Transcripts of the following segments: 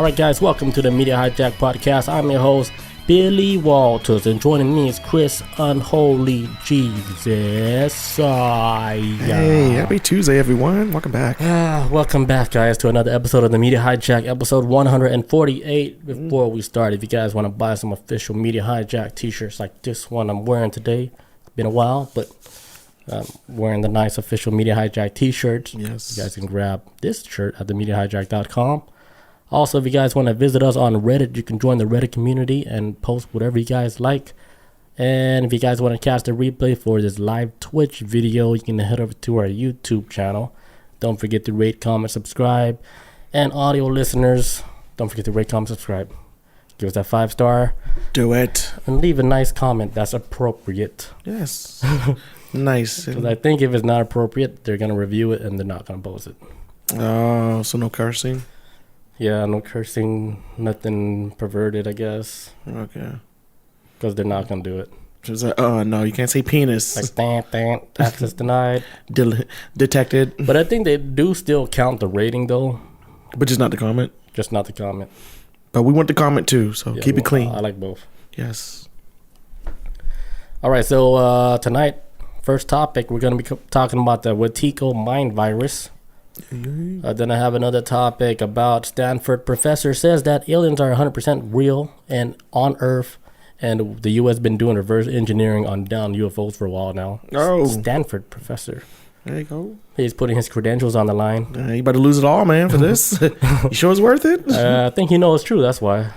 All right, guys, welcome to the Media Hijack Podcast. I'm your host, Billy Walters, and joining me is Chris Unholy Jesus. Hey, happy Tuesday, everyone. Welcome back. Welcome back, guys, to another episode of the Media Hijack, episode 148. Before we start, if you guys want to buy some official Media Hijack t-shirts like this one I'm wearing today, it's been a while, but wearing the nice official Media Hijack t-shirts. Yes. You guys can grab this shirt at themediahijack.com. Also, if you guys want to visit us on Reddit, you can join the Reddit community and post whatever you guys like. And if you guys want to catch the replay for this live Twitch video, you can head over to our YouTube channel. Don't forget to rate, comment, subscribe. And audio listeners, don't forget to rate, comment, subscribe. Give us that 5-star. Do it. And leave a nice comment that's appropriate. Yes. Nice. Because I think if it's not appropriate, they're going to review it and they're not going to post it. Oh, so no cursing? Yeah, no cursing, nothing perverted, I guess. Okay. Because they're not going to do it. Just like, oh, no, you can't say penis. Like, access denied. Detected. But I think they do still count the rating, though. But just not the comment? Just not the comment. But we want the comment, too, so keep it clean. I like both. Yes. All right, so tonight, first topic, we're going to be talking about the Wetiko mind virus. Then I have another topic about Stanford professor says that aliens are 100% real and on Earth, and the U.S. been doing reverse engineering on down UFOs for a while now. Oh. Stanford professor. There you go. He's putting his credentials on the line. You better lose it all, man, for this. You sure it's worth it? I think he knows it's true, that's why.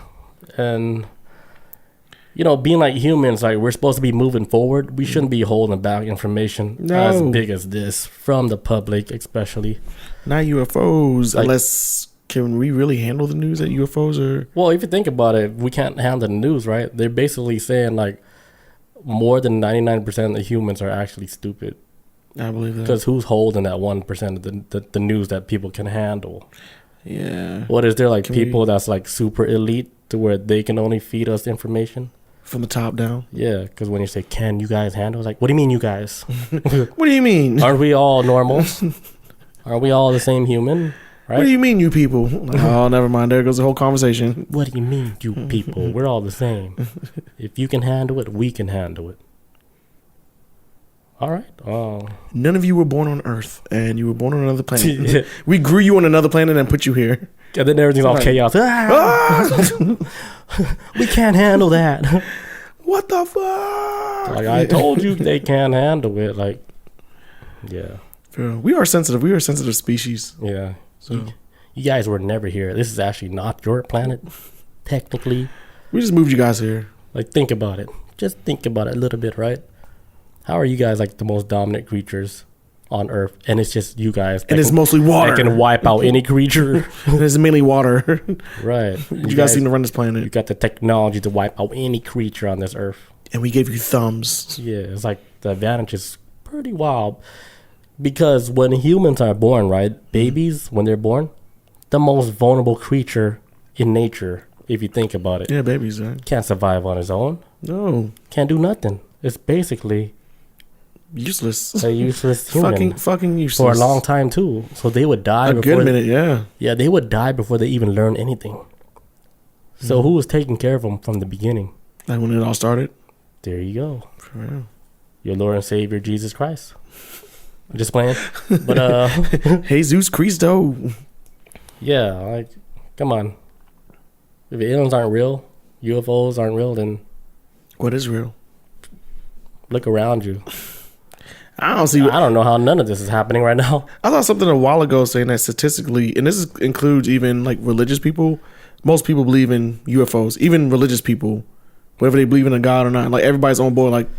And, you know, being like humans, like we're supposed to be moving forward. We shouldn't be holding back information as big as this from the public, especially. Not UFOs, Like, unless... Can we really handle the news that UFOs are... Well, if you think about it, we can't handle the news, right? They're basically saying, like, more than 99% of humans are actually stupid. I believe that. Because who's holding that 1% of the news that people can handle? Yeah. What is there, like, people that's, like, super elite to where they can only feed us information? From the top down? Yeah, because when you say, can you guys handle? It's like, what do you mean, you guys? What do you mean? Aren't we all normal? Are we all the same human? Right? What do you mean, you people? Oh, never mind. There goes the whole conversation. What do you mean, you people? We're all the same. If you can handle it, we can handle it. All right. None of you were born on Earth, and you were born on another planet. We grew you on another planet and put you here. And then everything's all chaos. We can't handle that. What the fuck? Like, I told you they can't handle it. Like, yeah. We are sensitive. We are a sensitive species. Yeah. So you guys were never here. This is actually not your planet, technically. We just moved you guys here. Like, think about it. Just think about it a little bit, right? How are you guys like the most dominant creatures on Earth? And it's just you guys. And it's mostly water. That can wipe out any creature. It's mainly water. Right. You guys seem to run this planet. You got the technology to wipe out any creature on this Earth. And we gave you thumbs. Yeah, it's like the advantage is pretty wild. Because when humans are born, right, babies, when they're born, the most vulnerable creature in nature, if you think about it. Yeah, babies, right? Can't survive on his own. No. Can't do nothing. It's basically useless. A useless human. Fucking useless. For a long time, too. So they would die a good minute, yeah. Yeah, they would die before they even learn anything. So who was taking care of them from the beginning? Like when it all started? There you go. For real. Your Lord and Savior, Jesus Christ. I'm just playing. But Jesus Cristo. Yeah, like, come on. If aliens aren't real, UFOs aren't real, then what is real? Look around you. I don't know how none of this is happening right now. I saw something a while ago saying that statistically, and this includes even like religious people, most people believe in UFOs, even religious people, whether they believe in a God or not. Like everybody's on board, like,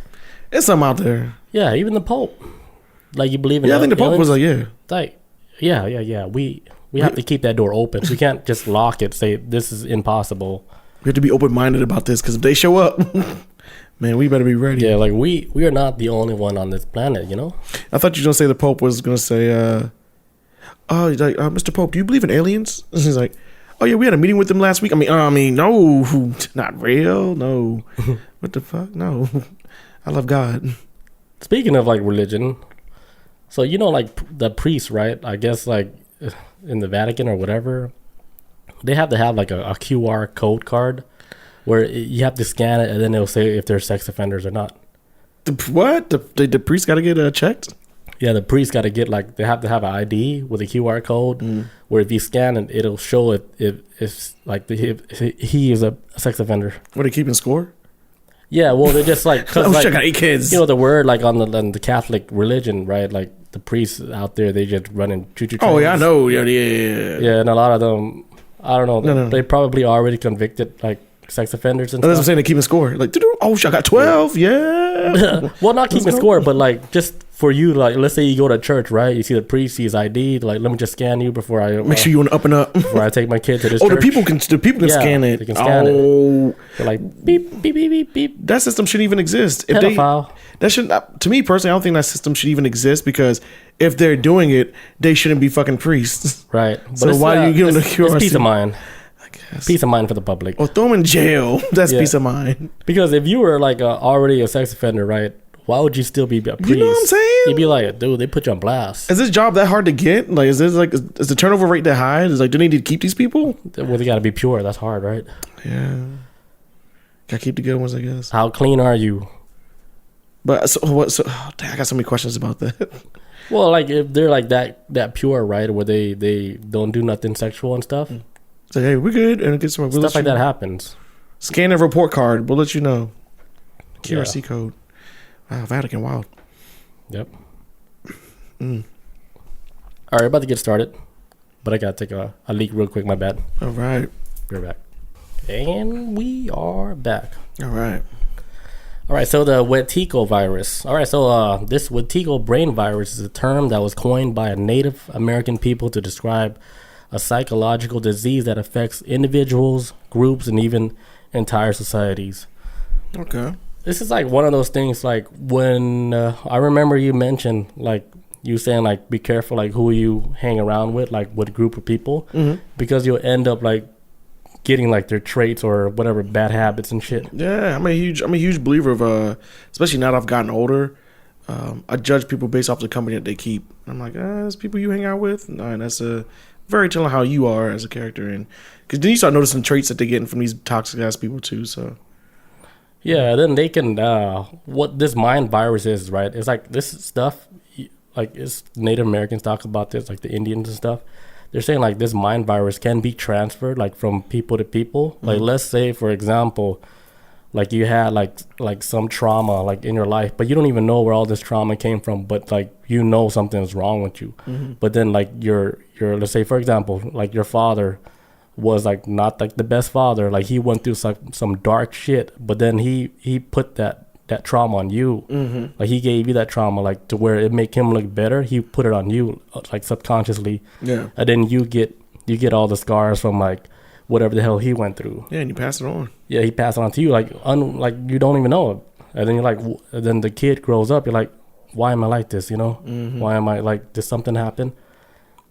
there's something out there. Yeah, even the Pope. Like, you believe in I think the Pope was like, yeah. Like, yeah. We have to keep that door open. We can't just lock it, say this is impossible. We have to be open-minded about this, because if they show up, man, we better be ready. Yeah, like, we are not the only one on this planet, you know? I thought you were going to say the Pope was going to say, Mr. Pope, do you believe in aliens? And he's like, oh, yeah, we had a meeting with them last week. I mean, no, not real, no. What the fuck? No. I love God. Speaking of, like, religion... So, you know, like, the priests, right? I guess, like, in the Vatican or whatever, they have to have like a QR code card where you have to scan it and then it'll say if they're sex offenders or not. What? The priest got to get checked? Yeah, the priest got to get like, they have to have an ID with a QR code where if you scan it, it'll show if like if he is a sex offender. What, they keeping score? Yeah, well, they're just like, cause Oh, like, shit, I got 8 kids. you know, the word like on the Catholic religion, right? Like the priests out there, they just running choo-choo trains. Oh, yeah, I know. Yeah. Yeah, and a lot of them, I don't know, No. they probably already convicted like sex offenders and That's what I'm stuff. saying. They keeping score. Like, oh, shit, I got 12. Yeah. Well, not keeping score, but like just for you, like let's say you go to church, right? You see the priest, sees ID, like let me just scan you before I Make sure you on the up and up. before I take my kid to this Oh, church. the people can Yeah, scan it. they can scan it. They're like beep beep beep beep beep. That system shouldn't even exist. If Pedophile. that shouldn't. To me personally, I don't think that system should even exist because if they're doing it, they shouldn't be fucking priests. Right. So it's, why do you give them the it's QRC? peace of mind. I guess. Peace of mind for the public. Or throw them in jail. That's Yeah. peace of mind. Because if you were like already a sex offender, right? Why would you still be a priest? You know what I'm saying? You'd be like, dude, they put you on blast. Is this job that hard to get? Like, is the turnover rate that high? Is like, do they need to keep these people? Well, they got to be pure. That's hard, right? Yeah. Gotta keep the good ones, I guess. How clean are you? But so what? So dang, I got so many questions about that. Well, like if they're like that pure, right? Where they don't do nothing sexual and stuff. So hey, we're good, and get some Stuff like that happens. Scan a report card. We'll let you know. QRC code. Wow, Vatican, wild. Yep. All right, about to get started, but I gotta take a leak real quick. My bad. All right. We're back, and we are back. All right. All right, so the Wetiko virus. All right, so this Wetiko brain virus is a term that was coined by a Native American people to describe a psychological disease that affects individuals, groups, and even entire societies. Okay. This is like one of those things, like when I remember you mentioned, like you saying, like be careful, like who you hang around with, like what group of people, because you'll end up like getting like their traits or whatever bad habits and shit. Yeah, I'm a huge believer of especially now that I've gotten older. I judge people based off the company that they keep. I'm like, it's people you hang out with. No, and that's very telling how you are as a character, and because then you start noticing traits that they're getting from these toxic ass people too. So. Yeah, then they can, what this mind virus is, right? It's like this stuff, like it's Native Americans talk about this, like the Indians and stuff. They're saying like this mind virus can be transferred like from people to people. Like let's say, for example, like you had like some trauma like in your life, but you don't even know where all this trauma came from, but like you know something's wrong with you. But then like your let's say, for example, like your father was like not like the best father, like he went through some dark shit, but then he put that trauma on you. Like he gave you that trauma like to where it make him look better. He put it on you like subconsciously. Yeah. And then you get all the scars from like whatever the hell he went through. Yeah, and you pass it on. Yeah, he passed it on to you like like you don't even know it. And then you're like, then the kid grows up, you're like, why am I like this, you know? Why am I like, did something happen?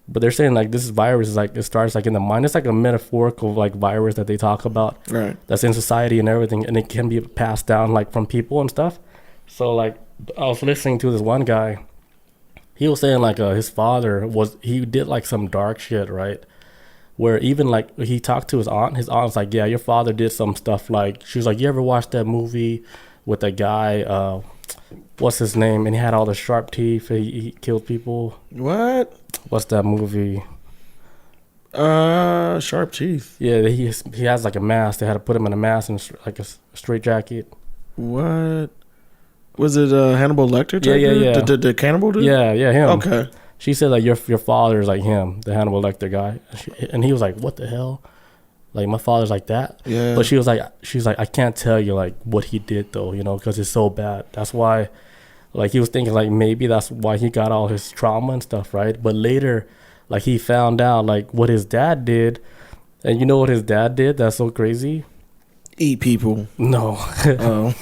But they're saying like this virus is like, it starts like in the mind. It's like a metaphorical like virus that they talk about, Right? that's in society and everything, and it can be passed down like from people and stuff. So like I was listening to this one guy, he was saying like his father he did like some dark shit, right? Where even like he talked to his aunt's was like, yeah, your father did some stuff. Like she was like, you ever watched that movie with a guy, what's his name, and he had all the sharp teeth, he killed people. What? What's that movie? Sharp teeth. Yeah, he has like a mask. They had to put him in a mask and like a straight jacket. What? Was it Hannibal Lecter? Type Yeah. The cannibal dude? Yeah, him. Okay. She said like your father is like him, the Hannibal Lecter guy, and he was like, what the hell? Like my father's like that. Yeah. But she's like, I can't tell you like what he did though, you know, because it's so bad. That's why, like he was thinking like maybe that's why he got all his trauma and stuff, right? But later, like he found out like what his dad did, and you know what his dad did? That's so crazy. Eat people. No. Oh.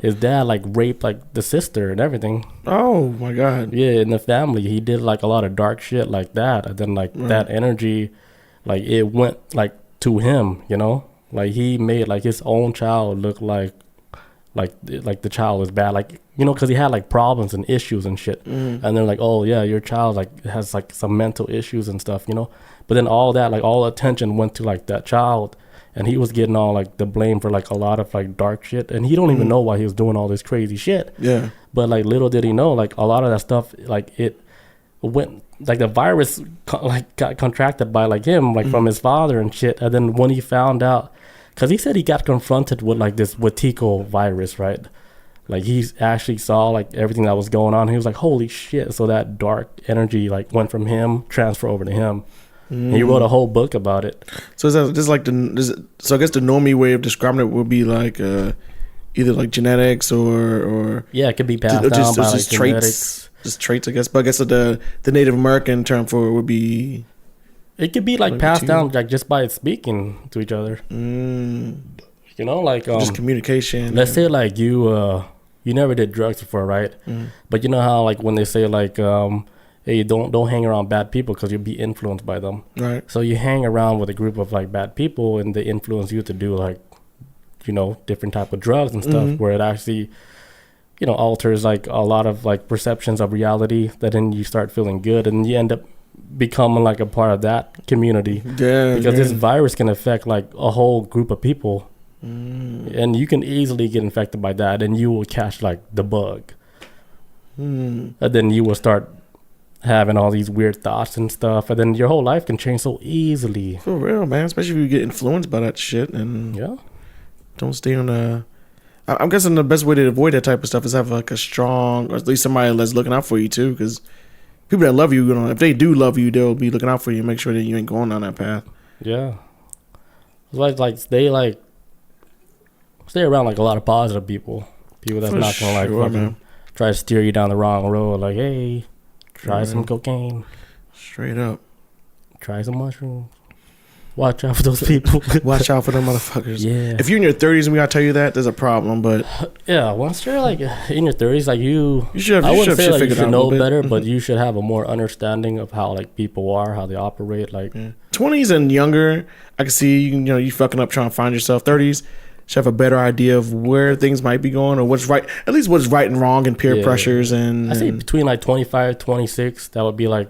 His dad like raped like the sister and everything. Oh my God. Yeah, in the family, he did like a lot of dark shit like that, and then like that energy, like it went like to him, you know, like he made like his own child look like like the child was bad, like, you know, because he had like problems and issues and shit. And they're like, oh yeah, your child like has like some mental issues and stuff, you know. But then all that, like, all attention went to like that child, and he was getting all like the blame for like a lot of like dark shit, and he don't even know why he was doing all this crazy shit. Yeah. But like little did he know, like a lot of that stuff, like it went, like the virus like got contracted by like him, like from his father and shit. And then when he found out, because he said he got confronted with like this Wetiko virus, right? Like he actually saw like everything that was going on. He was like, holy shit. So that dark energy like went from him, transfer over to him. And he wrote a whole book about it. So is that just like so I guess the normie way of describing it would be like either like genetics or yeah, it could be passed down by like genetics. Just traits, I guess. But I guess the Native American term for it would be... It could be like passed down like just by speaking to each other. You know, like... just communication. Let's say like you never did drugs before, right? But you know how like when they say like... hey, don't hang around bad people because you'll be influenced by them. Right. So you hang around with a group of like bad people, and they influence you to do like, you know, different type of drugs and stuff, where it actually... you know, alters like a lot of like perceptions of reality, that then you start feeling good and you end up becoming like a part of that community. Yeah. Because this virus can affect like a whole group of people. And you can easily get infected by that, and you will catch like the bug. And then you will start having all these weird thoughts and stuff, and then your whole life can change so easily. For real, man. Especially if you get influenced by that shit and don't stay on a... I'm guessing the best way to avoid that type of stuff is have like a strong, or at least somebody that's looking out for you too. Because people that love you, you know, if they do love you, they'll be looking out for you and make sure that you ain't going down that path. Yeah, like stay around like a lot of positive people that's For not gonna like sure, fucking man. try to steer you down the wrong road. Like, hey, try some cocaine, Straight up. try some mushrooms. Watch out for those people. Watch out for them motherfuckers. Yeah. If you're in your 30s and we gotta tell you that, there's a problem. But Yeah, once you're like in your 30s, like you should have. I You wouldn't should say like you figured should out a know little bit. better, but you should have a more understanding of how like people are, how they operate. Like, 20s and younger, I can see you know you fucking up trying to find yourself. 30s should have a better idea of where things might be going or what's right, at least what's right and wrong, and peer pressures and. I say between like 25, 26, that would be like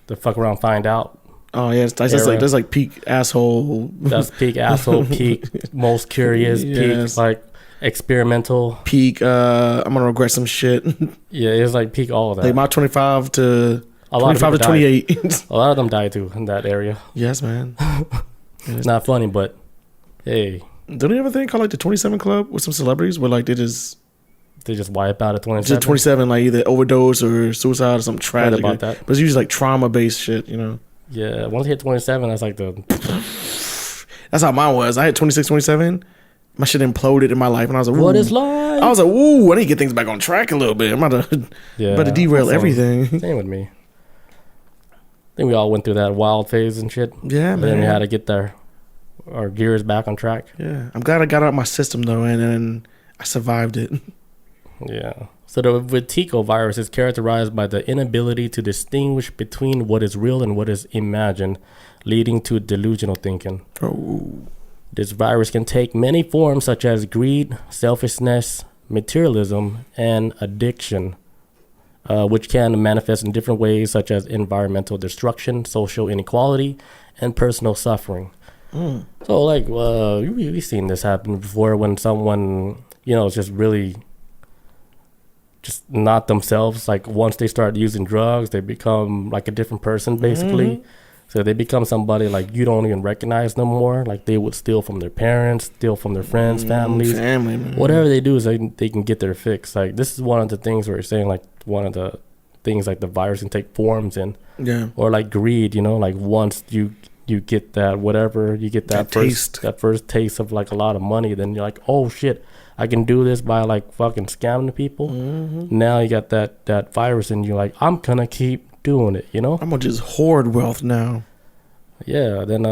the fuck around, find out. Oh yeah, that's like peak asshole. That's peak asshole, peak most curious, peak like experimental. Peak. I'm gonna regret some shit. Yeah, it's like peak all of that. Like my 25 to a lot 25 of to 28. A lot of them die too in that area. Yes, man. It's not funny, but hey, Don't you ever think called like the 27 Club with some celebrities where like they just wipe out at 27. just 27 like either overdose or suicide or something tragic about that. But it's usually like trauma based shit, you know. Yeah, once you hit 27, that's like the... That's how mine was. I had 26, 27. My shit imploded in my life, and I was like, ooh. What is life? I was like, ooh, I need to get things back on track a little bit. I'm about to derail everything. Same with me. I think we all went through that wild phase and shit. Yeah, man. And then we had to get our gears back on track. Yeah. I'm glad I got out my system, though, and then I survived it. Yeah. So the Wetiko virus is characterized by the inability to distinguish between what is real and what is imagined, leading to delusional thinking. Oh. This virus can take many forms such as greed, selfishness, materialism, and addiction, which can manifest in different ways such as environmental destruction, social inequality, and personal suffering. So like we've seen this happen before when someone, you know, is just really just not themselves. Like once they start using drugs, they become like a different person basically. So they become somebody like you don't even recognize no more. Like they would steal from their parents, steal from their friends, families, whatever they do is they can get their fix. Like this is one of the things where you're saying like one of the things like the virus can take forms in. Yeah. Or like greed, you know, like once you get that whatever, you get that first taste of like a lot of money, then you're like, oh shit, I can do this by like fucking scamming people. Now you got that virus and you're like, I'm gonna keep doing it, you know? I'm gonna just hoard wealth now. Yeah, then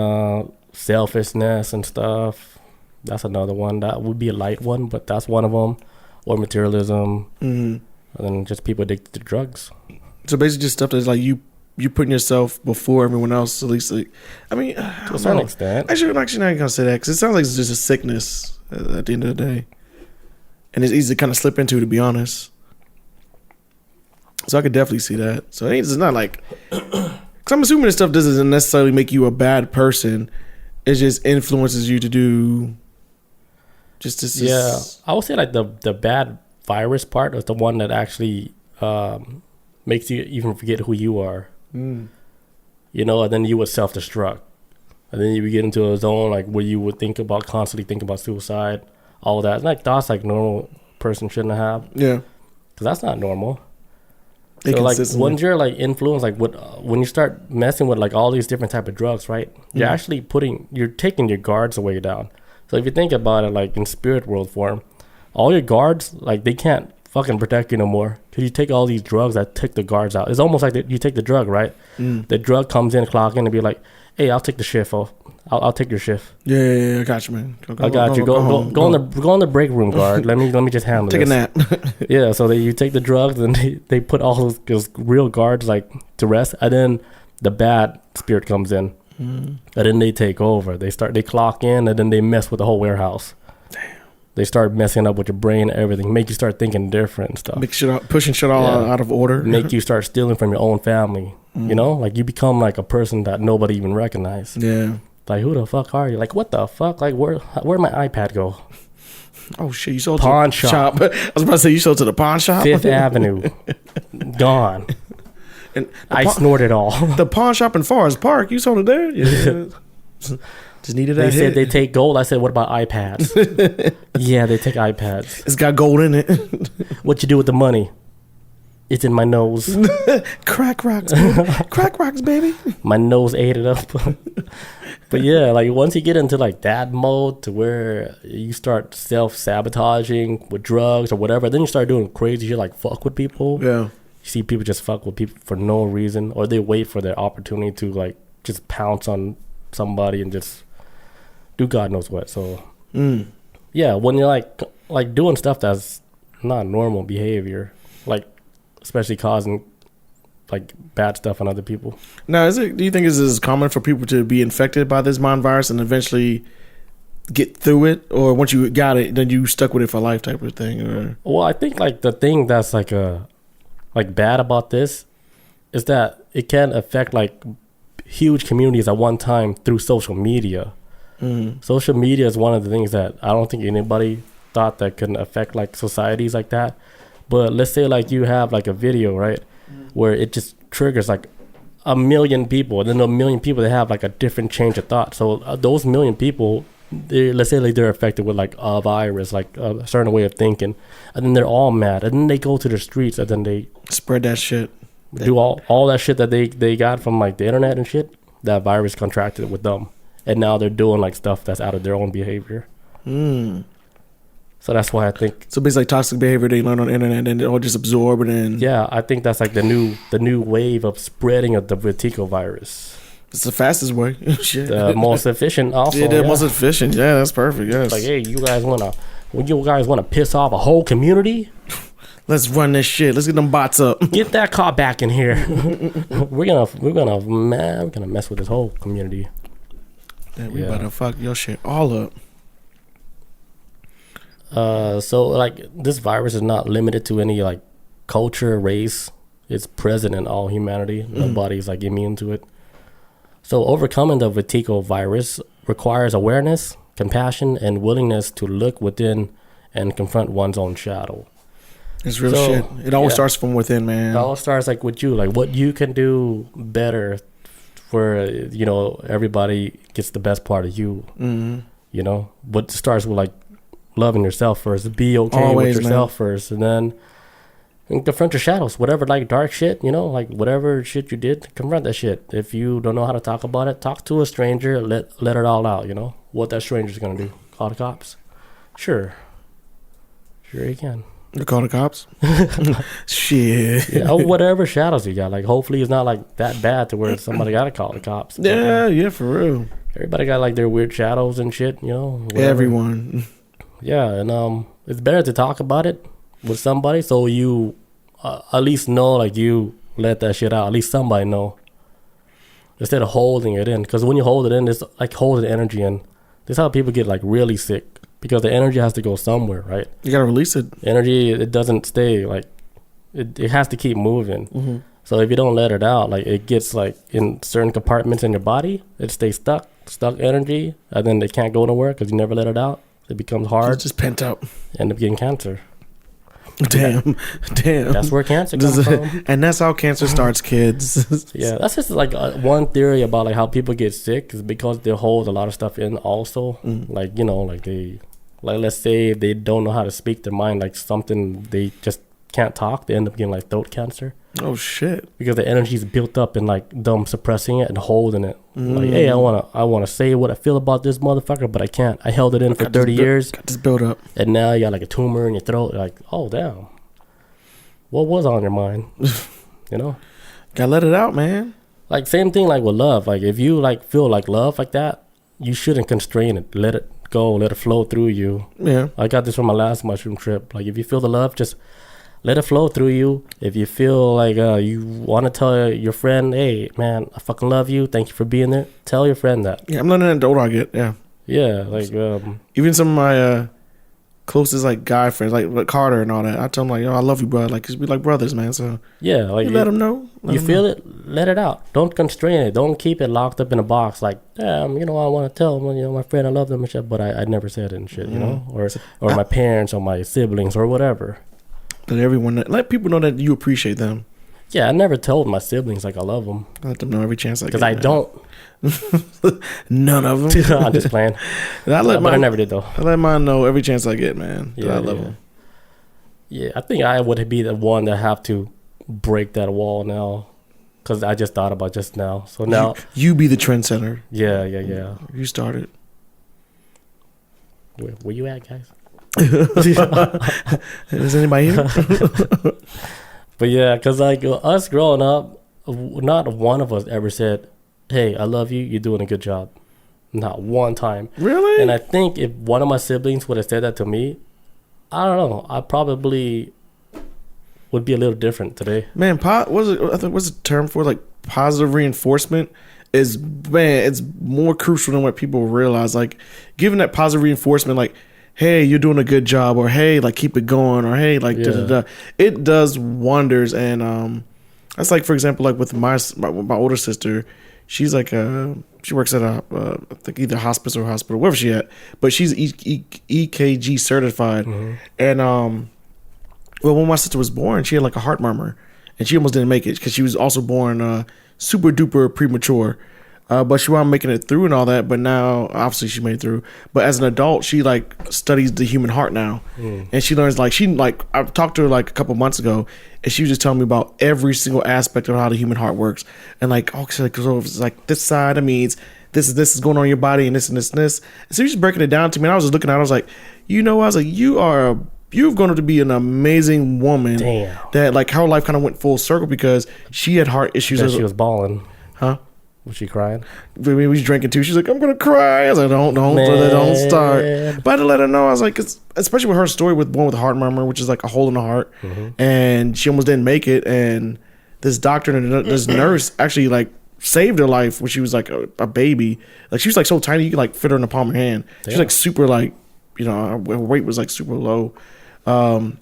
selfishness and stuff. That's another one. That would be a light one, but that's one of them. Or materialism. And then just people addicted to drugs. So basically just stuff that's like you putting yourself before everyone else, at least like, I mean, to a certain extent. I'm actually not gonna say that because it sounds like it's just a sickness at the end of the day. and it's easy to kind of slip into, to be honest. So I could definitely see that. So it's not like, because I'm assuming this stuff doesn't necessarily make you a bad person. It just influences you to do. Yeah, I would say like the bad virus part is the one that actually makes you even forget who you are. You know, and then you would self-destruct, and then you would get into a zone like where you would constantly think about suicide, all that. Like thoughts like normal person shouldn't have. Yeah, because that's not normal. So like when you're like influenced, like when you start messing with like all these different type of drugs, right? You're actually you're taking your guards away down. So if you think about it, like in spirit world form, all your guards, like they can't fucking protect you no more because you take all these drugs that take the guards out. It's almost like you take the drug, right? The drug comes in, clock in, and be like, "Hey, I'll take the shift off. I'll take your shift." Yeah, I got you, man. I got you. Go on the break room, guard. Let me just handle this. Take a nap. Yeah, so you take the drugs and they put all those real guards like to rest, and then the bad spirit comes in, and then they take over. They clock in, and then they mess with the whole warehouse. Damn. They start messing up with your brain and everything, make you start thinking different and stuff. Pushing shit all out of order. Make you start stealing from your own family. You know, like you become like a person that nobody even recognizes. Yeah. Like, who the fuck are you? Like, what the fuck? Like, where'd my iPad go? Oh shit! You sold pawn to the shop. I was about to say you sold to the pawn shop. 5th Avenue, gone. And I snorted all. The pawn shop in Forest Park. You sold it there. Yeah. Just needed that. They said they take gold. I said, what about iPads? Yeah, they take iPads. It's got gold in it. What you do with the money? It's in my nose. Crack rocks, baby. Crack rocks, baby. My nose ate it up. But yeah, like once you get into like that mode to where you start self-sabotaging with drugs or whatever, then you start doing crazy shit like fuck with people. Yeah. You see people just fuck with people for no reason, or they wait for their opportunity to like just pounce on somebody and just do God knows what. So yeah, when you're like doing stuff that's not normal behavior, like especially causing like bad stuff on other people. Now, do you think it's as common for people to be infected by this mind virus and eventually get through it, or once you got it, then you stuck with it for life type of thing? Or well, I think like the thing that's like bad about this is that it can affect like huge communities at one time through social media. Social media is one of the things that I don't think anybody thought that could affect like societies like that. But let's say like you have like a video, right, where it just triggers like 1 million people, and then 1 million people that have like a different change of thought. So those 1 million people, let's say like they're affected with like a virus, like a certain way of thinking, and then they're all mad, and then they go to the streets, and then they spread that shit, do all that shit that they got from like the internet and shit. That virus contracted with them, and now they're doing like stuff that's out of their own behavior. So that's why I think. So basically, like toxic behavior they learn on the internet and they'll just absorb it. And yeah, I think that's like the new wave of spreading of the Wetiko virus. It's the fastest way. Shit. The most efficient, also. Yeah, the most efficient. Yeah, that's perfect. Yes. Like, hey, you guys wanna piss off a whole community? Let's run this shit. Let's get them bots up. Get that car back in here. we're gonna mess with this whole community. Yeah, we about to fuck your shit all up. So like this virus is not limited to any like culture, race. It's present in all humanity. Nobody's like immune to it. So overcoming the Wetiko virus requires awareness, compassion, and willingness to look within and confront one's own shadow. It's real shit. It always starts from within, man. It all starts like with you, like what you can do better for, you know, everybody gets the best part of you. You know, but it starts with like loving yourself first. Be okay with yourself first, and then confront your shadows. Whatever like dark shit, you know, like whatever shit you did, confront that shit. If you don't know how to talk about it, talk to a stranger. Let it all out. You know what that stranger's gonna do? Call the cops? Sure you can. You call the cops? Shit. Yeah, whatever shadows you got. Like hopefully it's not like that bad to where somebody gotta call the cops. Yeah, for real. Everybody got like their weird shadows and shit. You know. Whatever. Everyone. Yeah, and it's better to talk about it with somebody so you at least know, like you let that shit out. At least somebody know. Instead of holding it in. Because when you hold it in, it's like holding energy in. This is how people get like really sick. because the energy has to go somewhere, right? You gotta release it. Energy, it doesn't stay like it has to keep moving. Mm-hmm. So if you don't let it out, like it gets like in certain compartments in your body, it stays stuck energy, and then it can't go nowhere because you never let it out. It becomes hard. It's just pent up. End up getting cancer. Damn. That's where cancer comes from. And that's how cancer starts, kids. Yeah, that's just like one theory about like how people get sick is because they hold a lot of stuff in also. Like, you know, like they, like let's say if they don't know how to speak their mind, like something they just can't talk, they end up getting like throat cancer. Oh shit. Because the energy is built up and like them suppressing it and holding it. Like, hey, I wanna say what I feel about this motherfucker, but I can't. I held it in for 30 years. Got this build up. And now you got like a tumor in your throat. You're like, oh damn. What was on your mind? You know? Gotta let it out, man. Like same thing like with love. Like if you like feel like love like that, you shouldn't constrain it. Let it go, let it flow through you. Yeah. I got this from my last mushroom trip. Like if you feel the love, just let it flow through you. If you feel like you want to tell your friend, hey, man, I fucking love you. Thank you for being there. Tell your friend that. Yeah, I'm learning that the older I get. Yeah. Yeah, like... even some of my closest, like, guy friends, like Carter and all that, I tell them, like, yo, I love you, bro. Like, 'cause we like brothers, man. So, yeah, like... you let them know. You feel it, let it out. Don't constrain it. Don't keep it locked up in a box. Like, damn, you know, I want to tell them, you know, my friend, I love them and shit, but I never said it and shit, you know? Or my parents or my siblings or whatever. Let people know that you appreciate them. Yeah, I never told my siblings like I love them. Let them know every chance I get. Because I don't. None of them. I'm just playing. But I never did though. I let mine know every chance I get, man. Yeah, I love them. Yeah, I think I would be the one that have to break that wall now. Because I just thought about just now. So now... You be the trendsetter. Yeah. You started. Where you at, guys? Is anybody here? But yeah, because like us growing up, not one of us ever said, hey, I love you, you're doing a good job. Not one time. Really? And I think if one of my siblings would have said that to me, I don't know, I probably would be a little different today. Man, I think what's the term for like positive reinforcement is, man, it's more crucial than what people realize. Like giving that positive reinforcement, like, hey, you're doing a good job, or hey, like keep it going, or hey, like it does wonders. And that's like, for example, like with my older sister, she's like she works at a I think either hospice or hospital, wherever she at, but she's EKG certified. And well, when my sister was born, she had like a heart murmur, and she almost didn't make it because she was also born super duper premature. But she wound making it through and all that. But now, obviously, she made it through. But as an adult, she like studies the human heart now, and she learns I talked to her like a couple months ago, and she was just telling me about every single aspect of how the human heart works, and like so it's like this side, that means this is going on in your body, and this and this and this. And so she was breaking it down to me, and I was just looking at her, I was like, you know, I was like, you've grown up to be an amazing woman. Damn. That like her life kind of went full circle because she had heart issues. She was balling. Huh? Was she crying? We was drinking too. She's like, I'm gonna cry. I was like, don't start. But I had to let her know. I was like, especially with her story with one with heart murmur, which is like a hole in the heart, and she almost didn't make it. And this doctor and this nurse actually like saved her life when she was like a baby. Like she was like so tiny you could like fit her in the palm of your hand. She was like super like, you know, her weight was like super low. But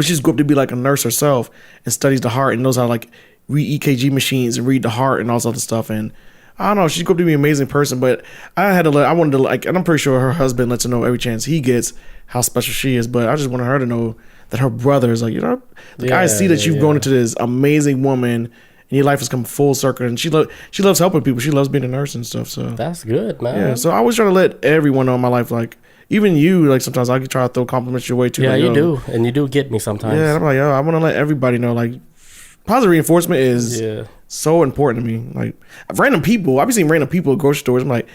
she's grew up to be like a nurse herself and studies the heart and knows how to like read EKG machines and read the heart and all this other stuff. And I don't know, she's going to be an amazing person, but I wanted to like, and I'm pretty sure her husband lets her know every chance he gets how special she is, but I just wanted her to know that her brother is like, you know, like I see that you've grown into this amazing woman and your life has come full circle, and she loves helping people. She loves being a nurse and stuff. So that's good, man. Yeah, so I always try to let everyone know in my life, like, even you, like sometimes I can try to throw compliments your way too. Yeah, like, you do, and you do get me sometimes. Yeah, I'm like, I want to let everybody know, like, positive reinforcement is so important to me. Like, random people, I've been seeing random people at grocery stores. I'm like,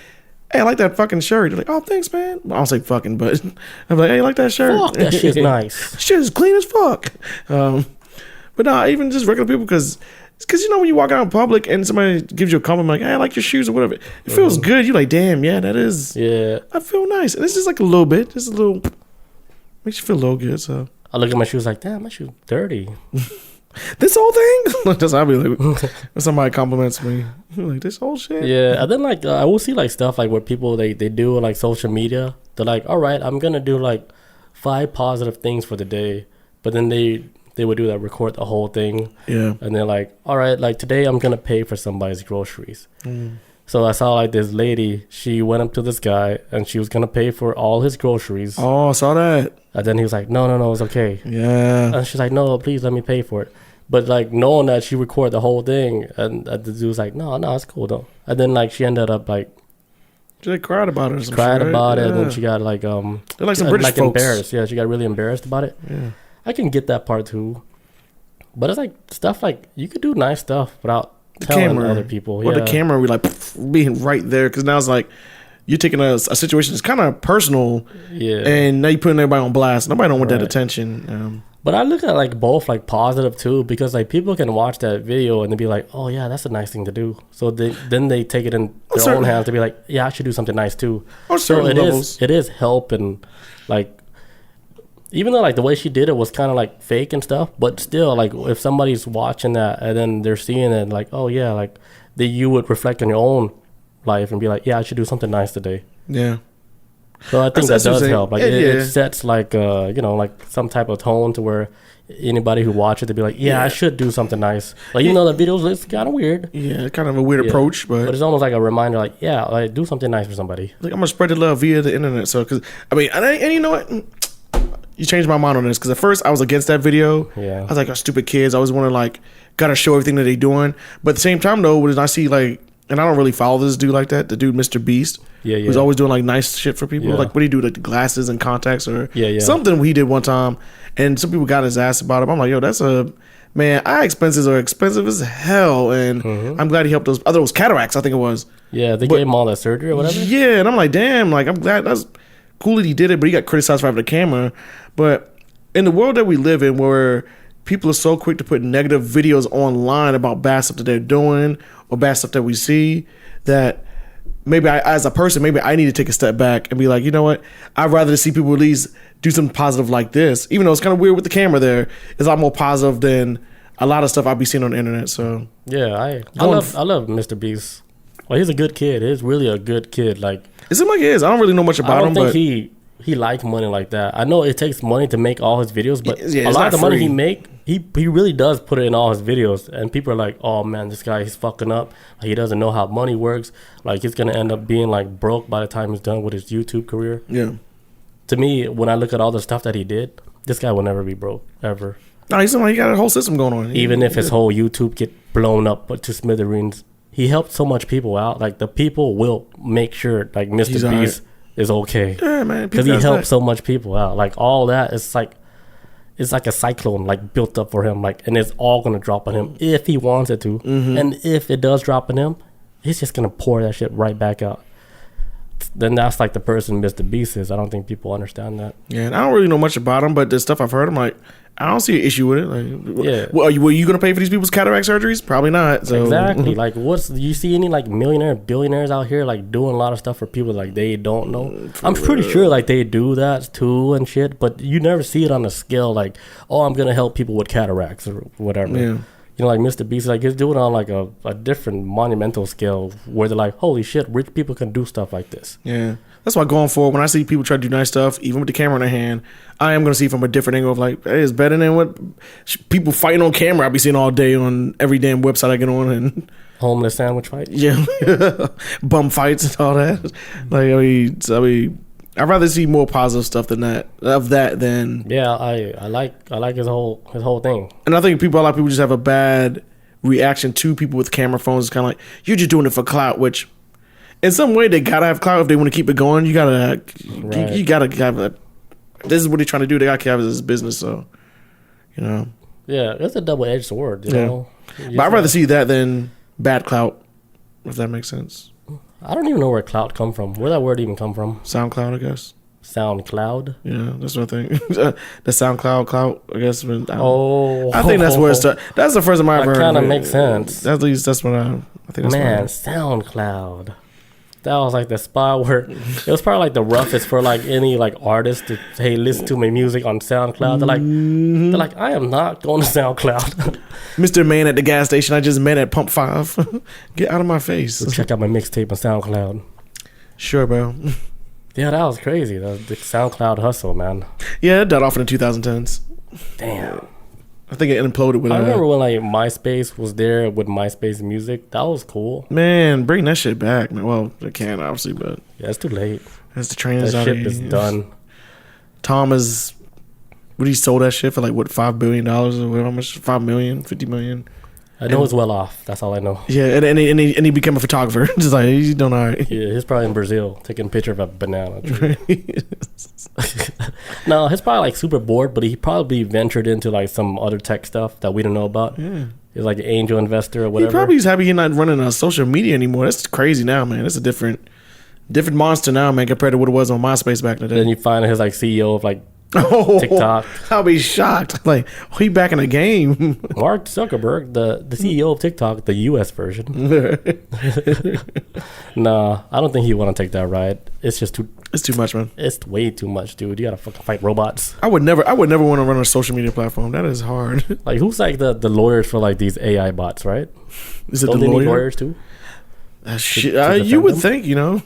hey, I like that fucking shirt. They're like, oh, thanks, man. I don't say fucking, but I'm like, hey, I like that shirt. Fuck, that shit's nice. Shit is clean as fuck. But nah, even just regular people, because you know when you walk out in public and somebody gives you a compliment, like, hey, I like your shoes or whatever, it feels good. You're like, damn, yeah, that is. Yeah, I feel nice, and it's just like a little bit, makes you feel a little good. So I look at my shoes like, damn, my shoes dirty. This whole thing? That's how I be like, when somebody compliments me, like, this whole shit? Yeah, and then like I will see like stuff like where people they do like social media. They're like, all right, I'm gonna do like 5 positive things for the day, but then they would do that, record the whole thing. Yeah. And they're like, all right, like today I'm gonna pay for somebody's groceries. So I saw like this lady, she went up to this guy and she was gonna pay for all his groceries. Oh, I saw that. And then he was like, no, it's okay. Yeah. And she's like, no, please let me pay for it. But like knowing that she recorded the whole thing, and the dude was like, no, it's cool though. And then like she ended up like She like cried about it or something. cried about it, Yeah. and then she got like They're like some British like folks. embarrassed. Yeah, she got really embarrassed about it. Yeah. I can get that part too. But it's like stuff like you could do nice stuff without telling other people. Or the camera, we like being right there, because now it's like you're taking a situation that's kind of personal, and now you're putting everybody on blast. Nobody don't want that attention. But I look at like both like positive too, because like people can watch that video and they be like, oh yeah, that's a nice thing to do. So then they take it in their own hands to be like, yeah, I should do something nice too. So it is helping, like, even though like the way she did it was kind of like fake and stuff, but still like if somebody's watching that and then they're seeing it like, oh yeah, like you would reflect on your own life and be like, yeah, I should do something nice today. Yeah. So I think that does help. Like it sets like like some type of tone to where anybody who watches it, to be like, yeah, I should do something nice. Like even though the videos it's kind of weird. Yeah, kind of a weird approach, but it's almost like a reminder, like, yeah, like do something nice for somebody. Like I'm gonna spread the love via the internet. So because I mean, and you know what? You changed my mind on this, because at first I was against that video. Yeah. I was like, oh, stupid kids. I always want to like gotta show everything that they doing. But at the same time though, when I see like, and I don't really follow this dude like that, the dude Mr. Beast. Yeah. Who's always doing like nice shit for people. Yeah. Like what do you do, like the glasses and contacts or something he did one time, and some people got his ass about him. I'm like, yo, that's a man. Eye expenses are expensive as hell, and I'm glad he helped those. Other was cataracts, I think it was. Yeah, they gave him all that surgery or whatever. Yeah, and I'm like, damn, like I'm glad that's cool that he did it, but he got criticized for having a camera. But in the world that we live in, where people are so quick to put negative videos online about bad stuff that they're doing or bad stuff that we see, that maybe I, as a person, maybe I need to take a step back and be like, you know what? I'd rather see people at least do something positive like this. Even though it's kind of weird with the camera there, it's a lot more positive than a lot of stuff I'd be seeing on the internet. So yeah, I love Mr. Beast. Well, he's a good kid. He's really a good kid. Like it seems like he is. I don't really know much about him. I don't think he likes money like that. I know it takes money to make all his videos, but yeah, a lot of the money he make, he really does put it in all his videos. And people are like, oh man, this guy, he's fucking up. Like, he doesn't know how money works. Like he's gonna end up being like broke by the time he's done with his YouTube career. Yeah. To me, when I look at all the stuff that he did, this guy will never be broke ever. No, he's somebody, he got a whole system going on. Even if his whole YouTube get blown up to smithereens, he helped so much people out. Like the people will make sure like Mr. Beast is okay. Yeah, man. Because he helped so much people out. Like all that is like, it's like a cyclone like built up for him. Like, and it's all gonna drop on him if he wants it to. And if it does drop on him, he's just gonna pour that shit right back out. Then that's like the person Mr. Beast is. I don't think people understand that. Yeah, and I don't really know much about him, but the stuff I've heard, I'm like, I don't see an issue with it. Like, yeah. Were you going to pay for these people's cataract surgeries? Probably not. So. Exactly. Like, do you see any like billionaires out here like doing a lot of stuff for people like they don't know? I'm pretty sure like they do that too and shit, but you never see it on a scale like, oh, I'm gonna help people with cataracts or whatever. Yeah. You know, like Mr. Beast, like he's doing it on like a different monumental scale where they're like, holy shit, rich people can do stuff like this. Yeah. That's why going forward, when I see people try to do nice stuff, even with the camera in their hand, I am going to see from a different angle of like, hey, it's better than what people fighting on camera I be seeing all day on every damn website I get on. And homeless sandwich fight. Yeah. Bum fights and all that. Like, I mean, I'd rather see more positive stuff than that. Yeah, I like his whole thing. And I think a lot of people just have a bad reaction to people with camera phones. It's kind of like, you're just doing it for clout, which in some way they gotta have clout if they want to keep it going. You gotta have a, this is what they're trying to do. They gotta have it as business. So, you know. Yeah, it's a double-edged sword. You know. But I'd rather see that than bad clout, if that makes sense. I don't even know where clout come from. Where that word even come from? SoundCloud, I guess. SoundCloud? Yeah, that's what I think. The SoundCloud clout, I guess. I think that's where it started. That's the first time I ever heard. That kind of makes sense. At least that's what I think. That's man, SoundCloud. That was like the spot where it was probably like the roughest for like any like artist to, hey, listen to my music on SoundCloud. They're like, I am not going to SoundCloud. Mr. Man at the gas station I just met at Pump 5. Get out of my face. So check out my mixtape on SoundCloud. Sure, bro. Yeah, that was crazy. The SoundCloud hustle, man. Yeah, it died off in the 2010s. Damn. I think it imploded with. I remember when like MySpace was there with MySpace music. That was cool. Man, bring that shit back, man. Well, they can obviously, but yeah, it's too late. As the train That is out. ship is done. Tom is. What he sold that shit for like what $5 billion or whatever? How much? 5 million, 50 million. I know it's well off. That's all I know. Yeah, and he became a photographer. Just like he's doing all right. Yeah, he's probably in Brazil taking a picture of a banana tree. No, he's probably like super bored, but he probably ventured into like some other tech stuff that we don't know about. Yeah. He's like an angel investor or whatever. He probably is happy he's not running on social media anymore. That's crazy now, man. It's a different monster now, man, compared to what it was on MySpace back in the day. Then you find his like CEO of like Oh, TikTok. I'll be shocked. Like, he back in the game. Mark Zuckerberg, the CEO of TikTok, the US version. Nah, I don't think he want to take that ride. It's just too. It's too much, man. It's way too much, dude. You gotta fucking fight robots. I would never want to run a social media platform. That is hard. Like, who's like the lawyers for like these AI bots, right? Is it Don't the they need lawyer? lawyers too? Shit, you would think, you know.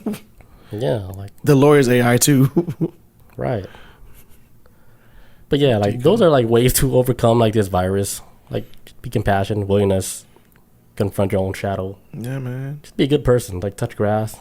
Yeah, like the lawyer's AI too. Right. But yeah, like those are like ways to overcome like this virus. Like, just be compassionate, willingness, confront your own shadow. Yeah, man. Just be a good person. Like, touch grass.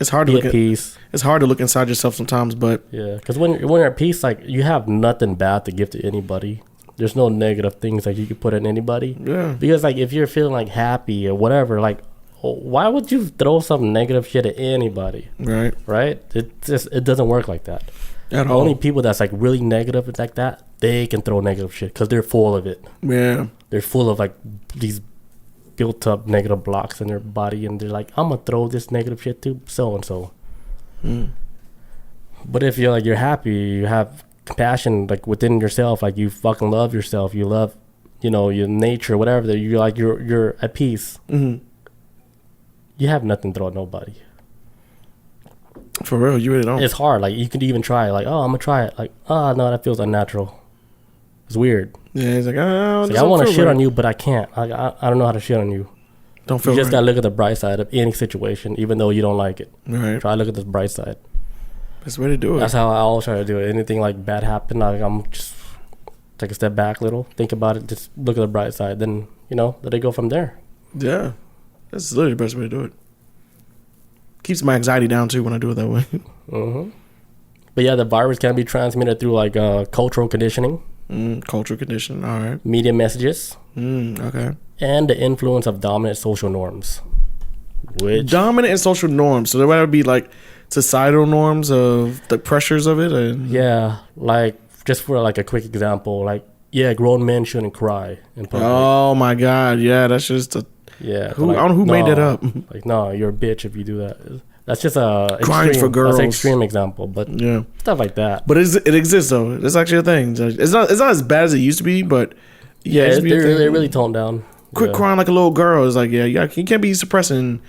It's hard to Be look at peace. It's hard to look inside yourself sometimes, but yeah, because when you're at peace, like you have nothing bad to give to anybody. There's no negative things like you could put in anybody. Yeah. Because like if you're feeling like happy or whatever, like why would you throw some negative shit at anybody? Right. Right. It doesn't work like that. At all. Only people that's like really negative like that, they can throw negative shit because they're full of it. Yeah. They're full of like these built up negative blocks in their body, and they're like, I'm gonna throw this negative shit to so and so. But if you're like, you're happy, you have compassion like within yourself, like you fucking love yourself, you love, you know, your nature, whatever, that you're like, you're at peace. You have nothing to throw at nobody. For real, you really don't. It's hard. Like, you can even try, like, oh, I'm gonna try it. Like, oh no, that feels unnatural. It's weird. Yeah, he's like, oh, it's like, I want to shit on you, but I can't. I don't know how to shit on you. Don't feel You just right. gotta look at the bright side of any situation, even though you don't like it. Right. Try to look at the bright side. That's the way to do it. That's how I always try to do it. Anything like bad happen, like, I'm just take a step back a little, think about it, just look at the bright side. Then, you know, let it go from there. Yeah. That's literally the best way to do it. Keeps my anxiety down too when I do it that way. But yeah, the virus can be transmitted through like cultural conditioning, Cultural condition. All right. media messages, Okay. and the influence of dominant social norms. Which Dominant and social norms. So there would be like societal norms of the pressures of it. And yeah, like just for like a quick example, like yeah, grown men shouldn't cry in public. Oh my God. Yeah. That's just a. Yeah, I don't know who made that up. Like, no, you're a bitch if you do that. That's just a Crying extreme, for girls. That's an extreme example, but Yeah. stuff like that. But it exists though. It's actually a thing. It's not as bad as it used to be, but Yeah, it used to be a thing. they're really toned down. Quit crying like a little girl. It's like, yeah, you can't be suppressing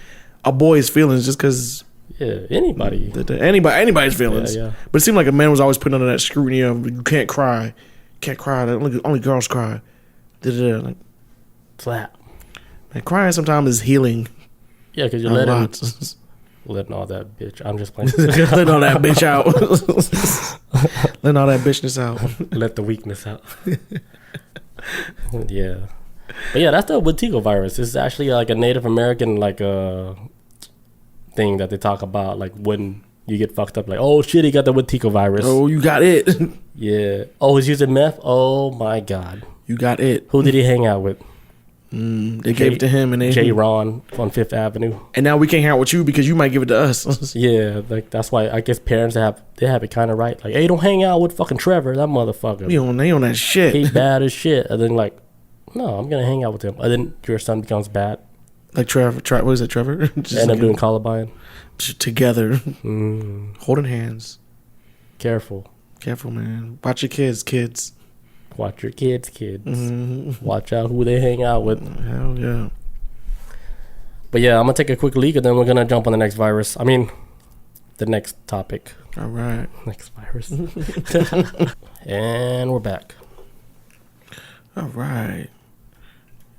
a boy's feelings just because Yeah, anybody. anybody's feelings. Yeah. But it seemed like a man was always putting under that scrutiny of you can't cry, only girls cry. Like, Slap. man, crying sometimes is healing. Yeah, because you're letting all that bitch. I'm just playing. Letting all that bitch out. Letting all that bitchness out. Let the weakness out. Yeah, but yeah, that's the Wetiko virus. It's actually like a Native American thing that they talk about, like when you get fucked up, like, oh shit, he got the Wetiko virus. Oh, you got it. Yeah. Oh, he's using meth. Oh my God. You got it. Who did he hang out with? They gave it to him, and J. Ron on Fifth Avenue. And now we can't hang out with you because you might give it to us. Yeah, like that's why I guess parents have it kind of right. Like, hey, don't hang out with fucking Trevor, that motherfucker. They on that shit. He bad as shit. And then like, no, I'm gonna hang out with him. And then your son becomes bad. Like Trevor, what is it, Trevor? Just End up doing Columbine. Together, holding hands. Careful, man. Watch your kids. Watch your kids. Watch out who they hang out with. Hell yeah. But yeah, I'm gonna take a quick leak and then we're gonna jump on the next virus. I mean, the next topic. All right. Next virus. And we're back. All right.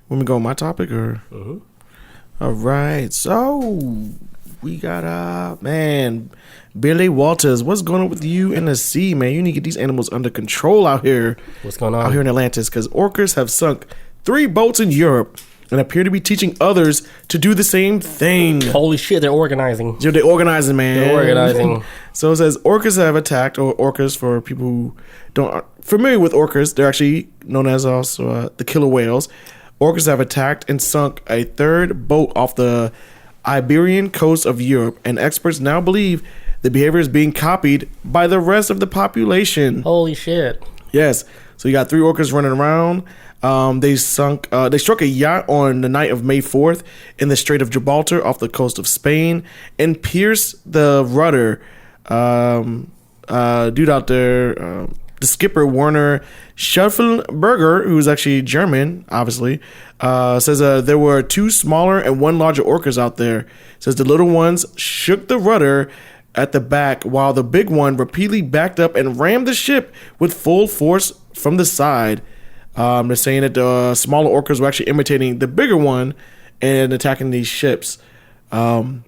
Want me to go on my topic or? Mm-hmm. All right. So we got man, Billy Walters. What's going on with you in the sea, man? You need to get these animals under control out here. What's going on out here in Atlantis? Because orcas have sunk 3 boats in Europe and appear to be teaching others to do the same thing. Holy shit, they're organizing. Yo, they're organizing, man. They're organizing. So it says orcas have attacked, or orcas for people who aren't familiar with orcas, they're actually known as also the killer whales. Orcas have attacked and sunk a 3rd boat off the Iberian coast of Europe, and experts now believe the behavior is being copied by the rest of the population. Holy shit. Yes. So you got 3 orcas running around. They struck a yacht on the night of May 4th in the Strait of Gibraltar off the coast of Spain and pierced the rudder. Dude out there, the skipper Werner Schaffelberger, who's actually German, obviously, says there were 2 smaller and 1 larger orcas out there. Says the little ones shook the rudder at the back while the big one repeatedly backed up and rammed the ship with full force from the side. They're saying that the smaller orcas were actually imitating the bigger one and attacking these ships. So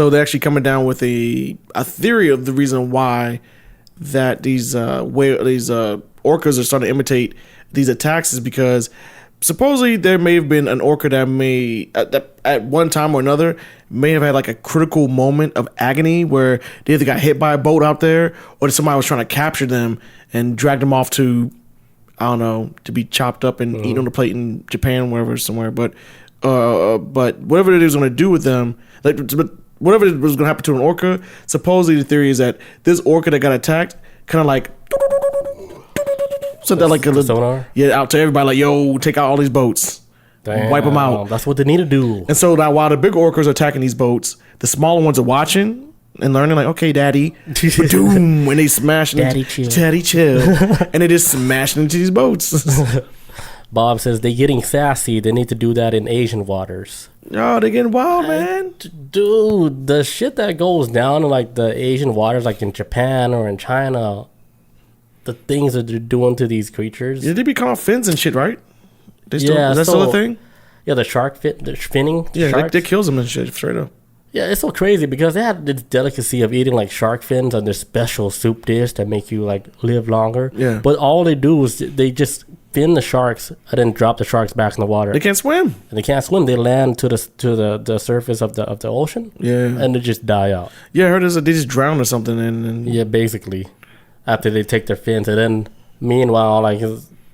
they're actually coming down with a theory of the reason why that these orcas are starting to imitate these attacks is because supposedly there may have been an orca that may at one time or another may have had like a critical moment of agony where they either got hit by a boat out there or somebody was trying to capture them and drag them off to, I don't know, to be chopped up and eaten on the plate in Japan, wherever, somewhere. But whatever it is going to do with them, but whatever it was going to happen to an orca, supposedly the theory is that this orca that got attacked kind of like sent that like a little sonar? Yeah, out to everybody like, yo, take out all these boats. Damn, wipe them out. That's what they need to do. And so now while the big orcas are attacking these boats, the smaller ones are watching and learning like, okay, daddy, boom, when they smash Daddy chill. Daddy chill. And they just smashing into these boats. Bob says they're getting sassy. They need to do that in Asian waters. Oh, they're getting wild, man. Dude, the shit that goes down in like the Asian waters, like in Japan or in China, the things that they're doing to these creatures. Yeah, they be cutting off fins and shit, right? Is that so, still a thing? Yeah, the finning. Yeah, sharks. they kills them and shit, straight up. Yeah, it's so crazy because they had this delicacy of eating like shark fins on their special soup dish that make you like live longer. Yeah. But all they do is they just fin the sharks and then drop the sharks back in the water. They can't swim. And they can't swim. They land to the surface of the ocean. Yeah. And they just die out. Yeah, I heard they just drown or something. And yeah, basically, after they take their fins, and then meanwhile, like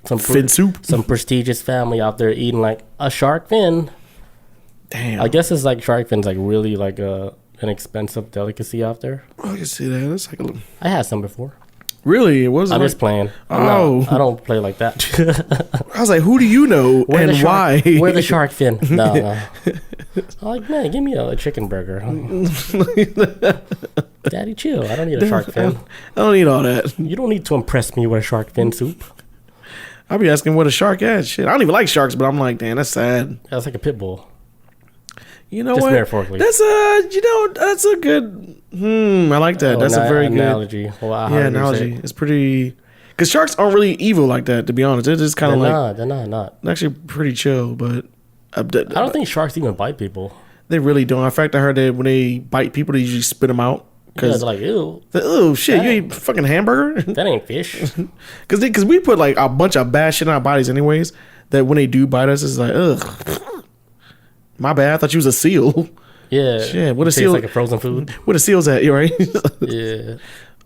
some fin soup, some prestigious family out there eating like a shark fin. Damn. I guess it's like shark fins, like really like an expensive delicacy out there. Oh, I can see that. That's like a little... I had some before. Really? It wasn't. I'm like... just playing. Oh, I don't play like that. I was like, who do you know and why? Where the shark fin? No. I'm like, man, give me a chicken burger. Daddy, chill. I don't need a shark fin. I don't need all that. You don't need to impress me with a shark fin soup. I'll be asking what a shark has. Shit, I don't even like sharks, but I'm like, damn, that's sad. That's like a pit bull. You know just what? Metaphorically. That's that's a good. I like that. That's a very analogy. good analogy. It's pretty. Because sharks aren't really evil like that. To be honest, they're just kind of like. They're not. They're actually pretty chill, but I don't think sharks even bite people. They really don't. In fact, I heard that when they bite people, they usually spit them out. Because they're like, ew. Oh shit! You ate fucking hamburger? That ain't fish. Because we put like a bunch of bad shit in our bodies, anyways. That when they do bite us, it's like, ugh. My bad. I thought you was a seal. Yeah. Shit. What a tastes seal? Like a frozen food. What a seal's at? You right? Yeah.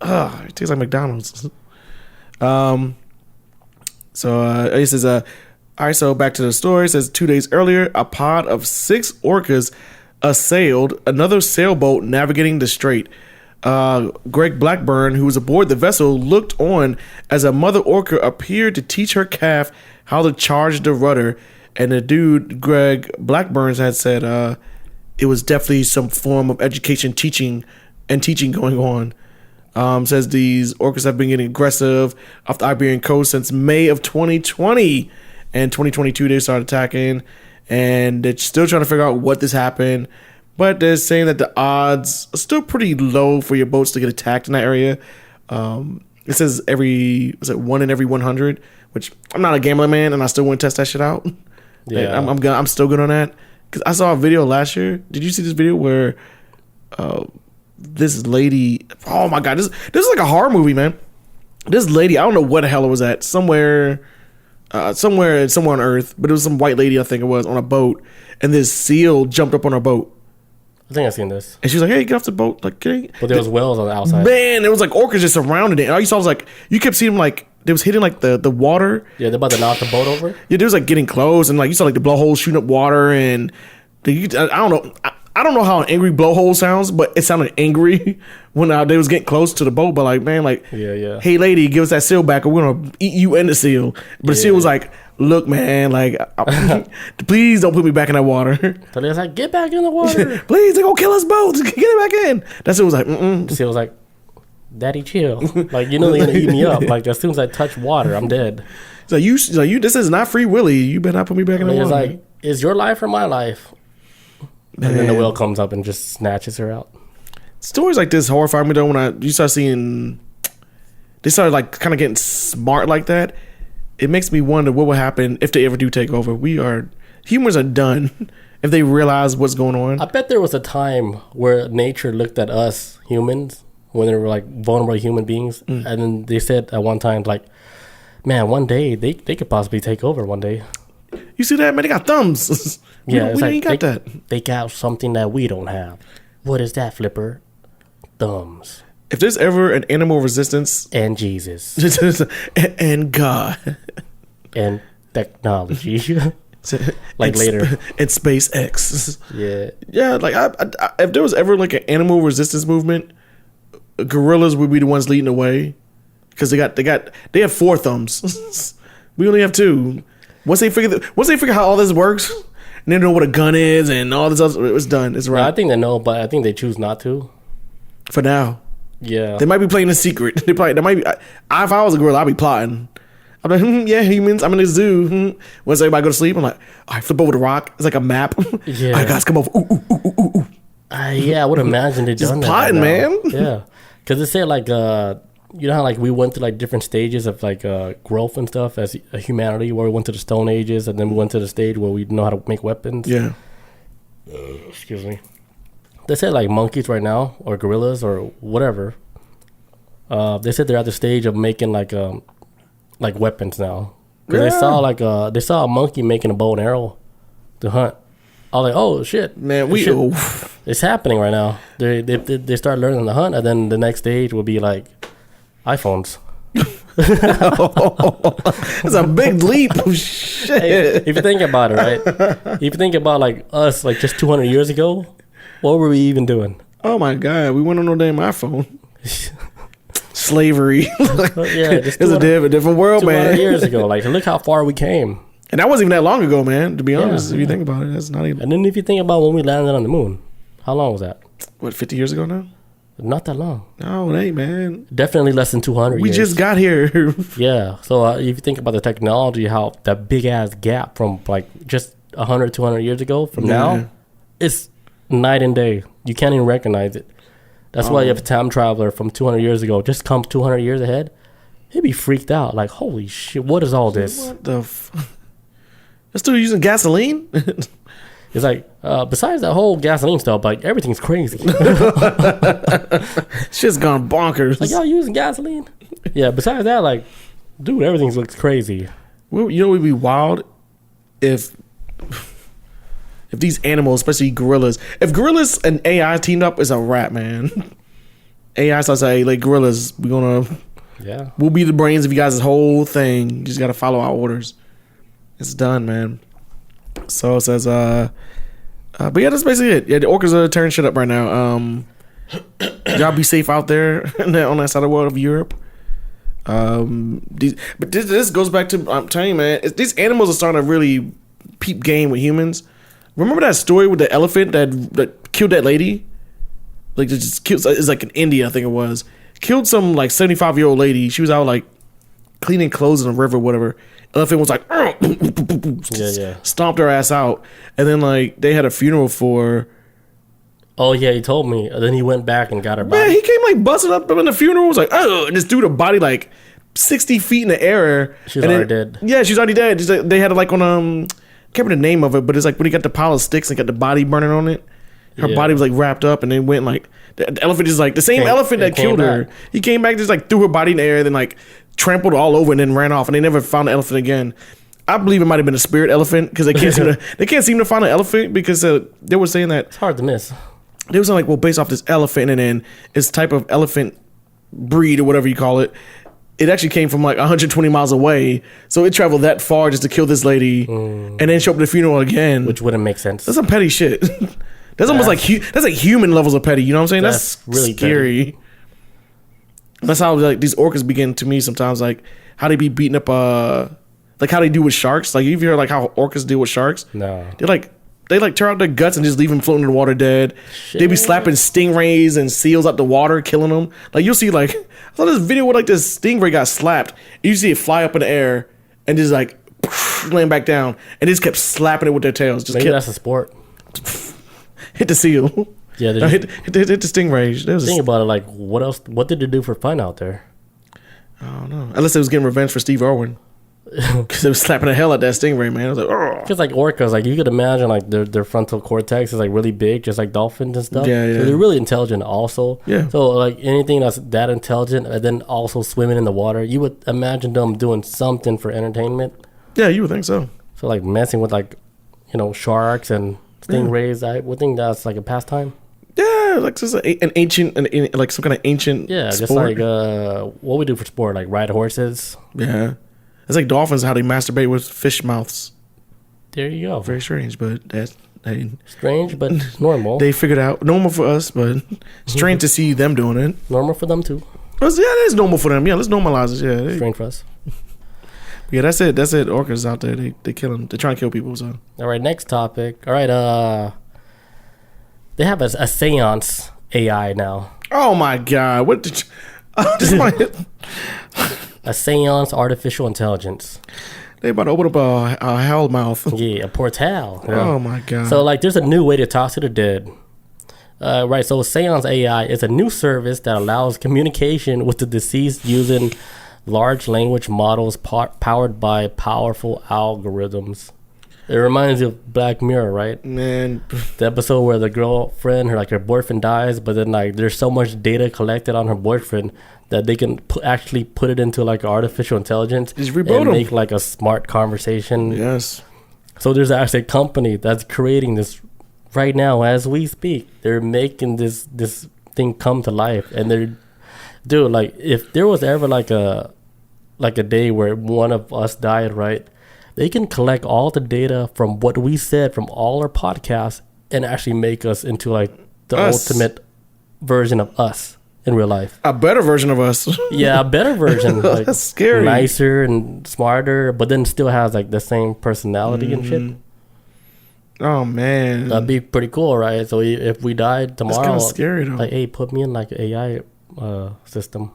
It tastes like McDonald's. So it says, all right. So back to the story. It says 2 days earlier, a pod of 6 orcas assailed another sailboat navigating the strait. Greg Blackburn, who was aboard the vessel, looked on as a mother orca appeared to teach her calf how to charge the rudder. And the dude, Greg Blackburn, had said it was definitely some form of education, teaching going on. Says these orcas have been getting aggressive off the Iberian coast since May of 2020. And 2022, they started attacking. and they're still trying to figure out what this happened. But they're saying that the odds are still pretty low for your boats to get attacked in that area. It says 1 in every 100, which I'm not a gambling man, and I still want to test that shit out. Yeah, I'm still good on that. Because I saw a video last year. Did you see this video where this lady? Oh my god, this is like a horror movie, man. This lady, I don't know what the hell it was at. Somewhere on Earth, but it was some white lady, I think it was, on a boat, and this seal jumped up on her boat. I think I've seen this. And she was like, "Hey, get off the boat!" Like, but there was whales on the outside. Man, it was like orcas just surrounded it. And all you saw was like, you kept seeing them like they was hitting like the water. Yeah, they're about to knock the boat over. Yeah, they was like getting close, and like you saw like the blowholes shooting up water, and I don't know. I don't know how an angry blowhole sounds, but it sounded angry when they was getting close to the boat. But like, man, like, yeah. Hey, lady, give us that seal back, or we're gonna eat you and the seal. But the seal was like, look, man, like, please don't put me back in that water. So they was like, get back in the water. Please, they're gonna kill us both. Get it back in. That seal was like, The seal was like, Daddy, chill. Like, you know they're gonna eat me up. Like, as soon as I touch water, I'm dead. So you, this is not free willy. You better not put me back in the water. It's like, is your life or my life? And then the whale comes up and just snatches her out. Stories like this horrify me though. When you start seeing, they started like kind of getting smart like that. It makes me wonder what will happen if they ever do take over. Humans are done if they realize what's going on. I bet there was a time where nature looked at us humans when they were like vulnerable human beings, and then they said at one time like, "Man, one day they could possibly take over one day." You see that, man? They got thumbs. we ain't got that. They got something that we don't have. What is that, Flipper? Thumbs. If there's ever an animal resistance, and Jesus, and God, and technology, like later, and SpaceX, yeah. Like if there was ever like an animal resistance movement, gorillas would be the ones leading the way because they have 4 thumbs. We only have 2. Once they figure how all this works, and they know what a gun is and all this other, it's done. It's right. I think they know, but I think they choose not to. For now. Yeah. They might be playing in secret. They might be. If I was a gorilla, I'd be plotting. I'm like, yeah, humans. I'm in this zoo. Once everybody go to sleep, I'm like, all right, flip over the rock. It's like a map. Yeah. All right, guys, come over. Ooh. Yeah, I would imagine they done that. Just plotting, man. Yeah, because they said like, you know how like we went through like different stages of like growth and stuff as a humanity, where we went to the Stone Ages and then we went to the stage where we know how to make weapons. Yeah. Excuse me. They said like monkeys right now, or gorillas, or whatever. They said they're at the stage of making like weapons now. Cause they saw a monkey making a bow and arrow to hunt. I was like, oh shit, man, it's happening right now. They start learning to hunt, and then the next stage will be like iPhones. It's a big leap. Shit. Hey, if you think about it, right? If you think about like us, like just 200 years ago, what were we even doing? Oh my god, we went on no damn iPhone. Slavery. Yeah, it's a different world, 200 man. years ago, like look how far we came. And that wasn't even that long ago, man. To be honest, if you think about it, that's not even. And then if you think about when we landed on the moon, how long was that? What, 50 years ago now? Not that long. No, it ain't, man. Definitely less than 200 years. We just got here. Yeah. So if you think about the technology, how that big ass gap from like just 100, 200 years ago from now, it's night and day. You can't even recognize it. That's why you have a time traveler from 200 years ago just come 200 years ahead. He'd be freaked out. Like, holy shit, what is all this? What the They're still using gasoline? It's like, besides that whole gasoline stuff, like, everything's crazy. Shit's gone bonkers. Like, y'all using gasoline? Yeah, besides that, like, dude, everything looks crazy. You know what would be wild? If these animals, especially gorillas, if gorillas and AI teamed up, it's a wrap, man. AI starts saying, like, gorillas, we'll be the brains of you guys' whole thing. You just got to follow our orders. It's done, man. So it says, but yeah, that's basically it. Yeah, the orcas are tearing shit up right now. Y'all be safe out there on that side of the world of Europe. But this goes back to, I'm telling you, man, these animals are starting to really peep game with humans. Remember that story with the elephant that killed that lady? Like, just killed, it's like in India, I think it was. Killed some like 75-year-old lady. She was out like cleaning clothes in a river, whatever. Elephant was like, stomped her ass out, and then like they had a funeral for. Oh yeah, he told me. And then he went back and got her body. Man, he came like busting up in the funeral. Was like, oh, and just threw the body like 60 feet in the air. She's already dead. Yeah, she's already dead. Like, they had it like on I can't remember the name of it, but it's like when he got the pile of sticks and got the body burning on it. Her body was like wrapped up, and then went like the elephant is like the same elephant that killed her. He came back, just like threw her body in the air, then like trampled all over, and then ran off. And they never found the elephant again. I believe it might have been a spirit elephant because they can't seem to find an elephant because they were saying that it's hard to miss. They were saying like, well, based off this elephant and then its type of elephant breed or whatever you call it, it actually came from like 120 miles away. So it traveled that far just to kill this lady and then show up at the funeral again. Which wouldn't make sense. That's some petty shit. That's almost like that's like human levels of petty. You know what I'm saying? That's really scary. Petty. That's how like these orcas begin to me sometimes. Like how they be beating up, like how they do with sharks. Like you've heard like how orcas deal with sharks. No, they like tear out their guts and just leave them floating in the water dead. Shit. They be slapping stingrays and seals out the water, killing them. Like you'll see like I saw this video where like this stingray got slapped. And you see it fly up in the air and just like land back down, and they just kept slapping it with their tails. Just maybe that's a sport. Hit the seal. Yeah, no, hit the stingray. Think about it. Like what else? What did they do for fun out there? I don't know. Unless they was getting revenge for Steve Irwin. Because they was slapping the hell out that stingray, man. I was like, oh. Because like orcas, like you could imagine, like their frontal cortex is like really big, just like dolphins and stuff. Yeah. So they're really intelligent, also. Yeah. So like anything that's that intelligent, and then also swimming in the water, you would imagine them doing something for entertainment. Yeah, you would think so. So like messing with like, sharks and stingrays, I would think that's like a pastime. Yeah, like just an ancient, like some kind of ancient. Yeah, sport. just like what we do for sport, like ride horses. Yeah. It's like dolphins, how they masturbate with fish mouths. There you go. Very strange, but that's strange, but normal. They figured out normal for us, but strange to see them doing it. Normal for them too. Yeah, it is normal for them. Yeah, let's normalize it. Yeah, strange for us. Yeah, that's it. That's it. Orcas out there, they kill them. They're trying to kill people. So all right, next topic. All right, they have a Seance AI now. Oh my god! What did you? A Seance artificial intelligence. They about to open up a hell mouth. Yeah, a portal. Yeah. Oh my god! So like, there's a new way to talk to the dead. Right. So Seance AI is a new service that allows communication with the deceased using large language models powered by powerful algorithms. It reminds you of Black Mirror, right? Man, the episode where the girlfriend, her boyfriend dies, but then like there's so much data collected on her boyfriend that they can actually put it into like artificial intelligence and make like a smart conversation. Yes. So there's actually a company that's creating this right now as we speak. They're making this thing come to life, and dude, like if there was ever like a day where one of us died, right? They can collect all the data from what we said from all our podcasts and actually make us into like the ultimate version of us in real life. A better version of us. Yeah, a better version. Like, that's scary. Nicer and smarter, but then still has like the same personality and shit. Oh man, that'd be pretty cool, right? So if we died tomorrow, that's kind of scary though. Like, hey, put me in like an AI system.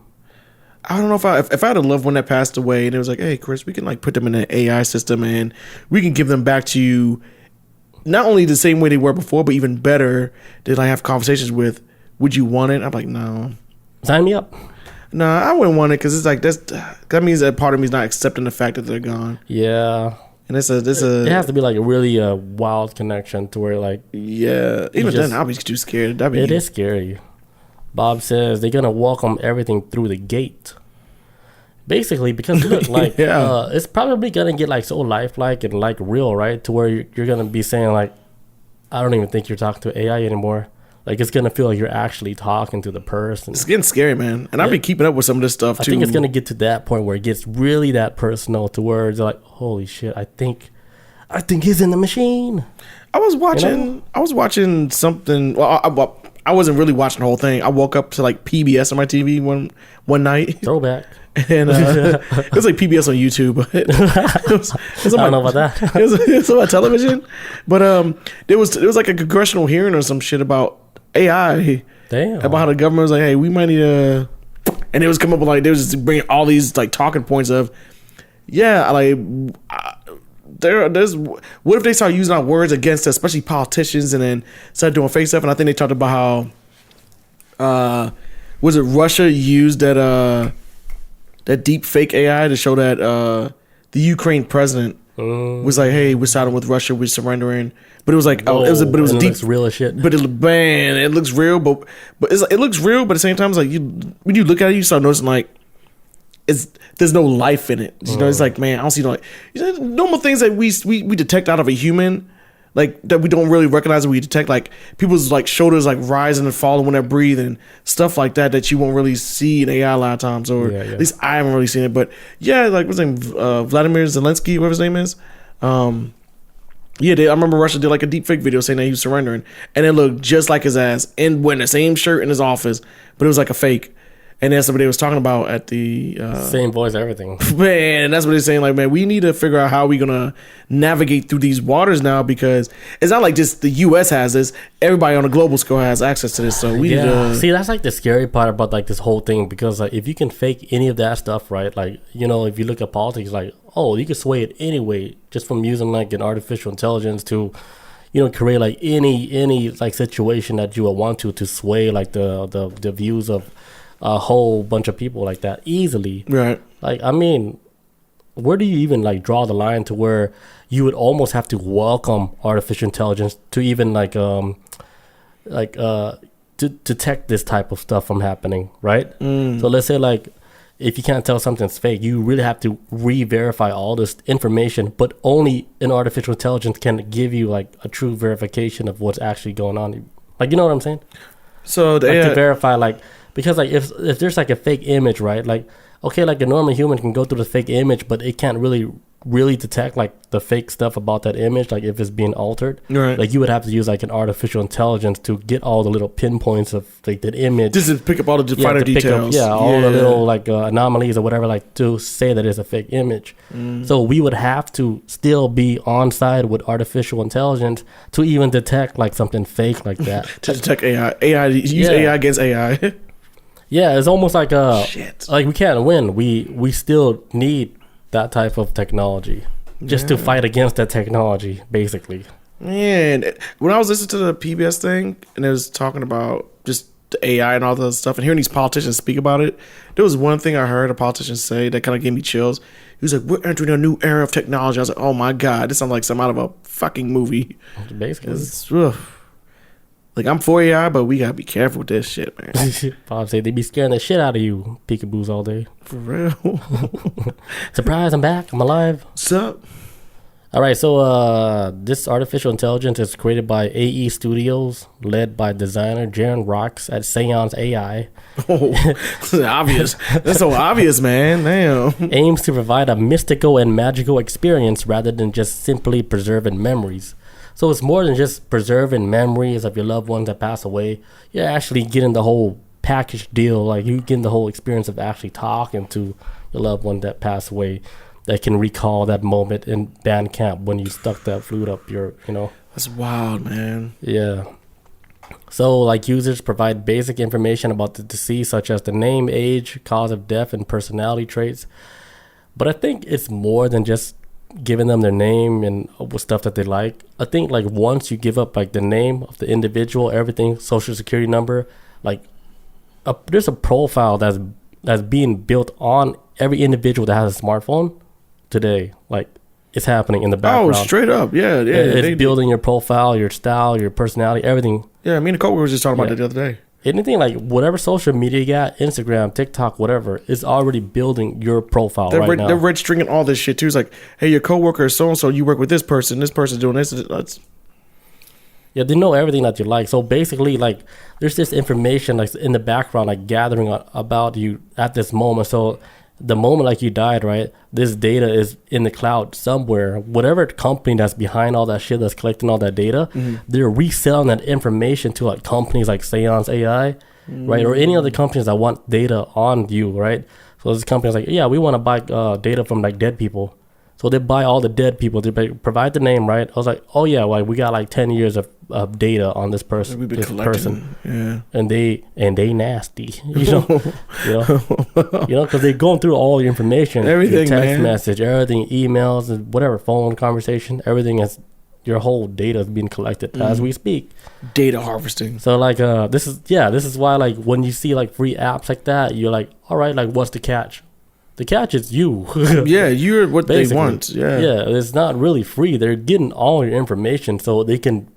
I don't know if I had a loved one that passed away and it was like, hey, Chris, we can like put them in an AI system and we can give them back to you not only the same way they were before, but even better. Did I have conversations with? Would you want it? I'm like, no. Sign me up. Nah, I wouldn't want it because it's like that means that part of me is not accepting the fact that they're gone. Yeah. And it has to be like a really wild connection to where like even then I'll be too scared. It is scary. Bob says they're gonna welcome everything through the gate. Basically, because look, like it's probably gonna get like so lifelike and like real, right? To where you're gonna be saying like, I don't even think you're talking to AI anymore. Like it's gonna feel like you're actually talking to the person. It's getting scary, man. And I've been keeping up with some of this stuff too. I think it's gonna get to that point where it gets really that personal, to where it's like, holy shit, I think he's in the machine. I was watching something. Well, I wasn't really watching the whole thing. I woke up to like PBS on my TV one night. Throwback. And it was like PBS on YouTube. But it was I don't know about that. It was on my television. But there was like a congressional hearing or some shit about AI. Damn. About how the government was like, hey, we might need a... and it was coming up with like they was just bringing all these like talking points of, yeah, like there's what if they start using our words against us, especially politicians, and then start doing fake stuff. And I think they talked about how was it Russia used that deep fake AI to show that the Ukraine president was like, hey, we're siding with Russia, we're surrendering. But it was like, it was it deep, looks real as shit. But it looks real, but it looks real. But at the same time, it's like when you look at it, you start noticing like there's no life in it. You know, it's like, man, I don't see normal things that we detect out of a human, like that we don't really recognize. We detect like people's like shoulders like rising and falling when they're breathing, stuff like that you won't really see in AI a lot of times, or at least I haven't really seen it. But yeah, like what's his name, Vladimir Zelensky, whatever his name is. I remember Russia did like a deep fake video saying that he was surrendering, and it looked just like his ass, and wearing the same shirt in his office, but it was like a fake. And that's what they was talking about at the same voice, everything. Man, that's what they're saying. Like, man, we need to figure out how we're gonna navigate through these waters now, because it's not like just the U.S. has this. Everybody on a global scale has access to this. So we need to see. That's like the scary part about like this whole thing, because like if you can fake any of that stuff, right? Like, you know, if you look at politics, like, oh, you can sway it anyway just from using like an artificial intelligence to, you know, create like any like situation that you would want to sway like the views of a whole bunch of people like that easily. Right. Like, I mean, where do you even like draw the line to where you would almost have to welcome artificial intelligence to even to detect this type of stuff from happening, right? So let's say like if you can't tell something's fake, you really have to re-verify all this information, but only an artificial intelligence can give you like a true verification of what's actually going on. Like, you know what I'm saying? So like to verify, like, because like if there's like a fake image, right? Like, okay, like a normal human can go through the fake image, but it can't really detect like the fake stuff about that image, like if it's being altered. Right. Like you would have to use like an artificial intelligence to get all the little pinpoints of like that image. Just to pick up all the finer details. All the little like anomalies or whatever, like to say that it's a fake image. So we would have to still be on side with artificial intelligence to even detect like something fake like that. To detect AI, use AI against AI. Yeah, it's almost like shit. Like we can't win. We still need that type of technology just to fight against that technology, basically. Man, when I was listening to the PBS thing and it was talking about just the AI and all that stuff and hearing these politicians speak about it, there was one thing I heard a politician say that kind of gave me chills. He was like, we're entering a new era of technology. I was like, oh my God, this sounds like something out of a fucking movie. Basically. Like, I'm for AI, but we gotta be careful with this shit, man. Bob said they be scaring the shit out of you, peekaboos all day. For real. Surprise, I'm back. I'm alive. What's up? All right, so this artificial intelligence is created by AE Studios, led by designer Jaron Rocks at Seance AI. Oh, that's obvious. That's so obvious, man. Damn. Aims to provide a mystical and magical experience rather than just simply preserving memories. So it's more than just preserving memories of your loved ones that pass away. You're actually getting the whole package deal. Like, you're getting the whole experience of actually talking to your loved one that passed away, that can recall that moment in band camp when you stuck that flute up your, you know. That's wild, man. Yeah. So, like, users provide basic information about the deceased, such as the name, age, cause of death, and personality traits. But I think it's more than just giving them their name and stuff that they like. I think like once you give up like the name of the individual, everything, social security number, like there's a profile that's being built on every individual that has a smartphone today. Like, it's happening in the background. Oh, straight up. Yeah. It's building your profile, your style, your personality, everything. Yeah, me and the coworker was just talking about that the other day. Anything, like whatever social media you got, Instagram, TikTok, whatever, is already building your profile now. They're registering all this shit too. It's like, hey, your coworker is so-and-so, you work with this person's doing this. Yeah, they know everything that you like. So basically, like, there's this information like in the background, like gathering about you at this moment. So the moment like you died, right, this data is in the cloud somewhere. Whatever company that's behind all that shit that's collecting all that data, they're reselling that information to like companies like Seance AI, right, or any other companies that want data on you, right? So this company's like, yeah, we want to buy data from like dead people. So they buy all the dead people. Provide the name, right? I was like, oh yeah, like we got like 10 years of data on this person. We've been this collecting. person, Yeah. and they nasty, because they're going through all your information, Everything, your text man. message, everything, emails, and whatever, phone conversation, everything is your whole data is being collected as we speak. Data harvesting. So like this is why like when you see like free apps like that, you're like, all right, like what's the catch? The catch is you. Yeah, you're what they Basically. want. Yeah. Yeah, it's not really free. They're getting all your information so they can,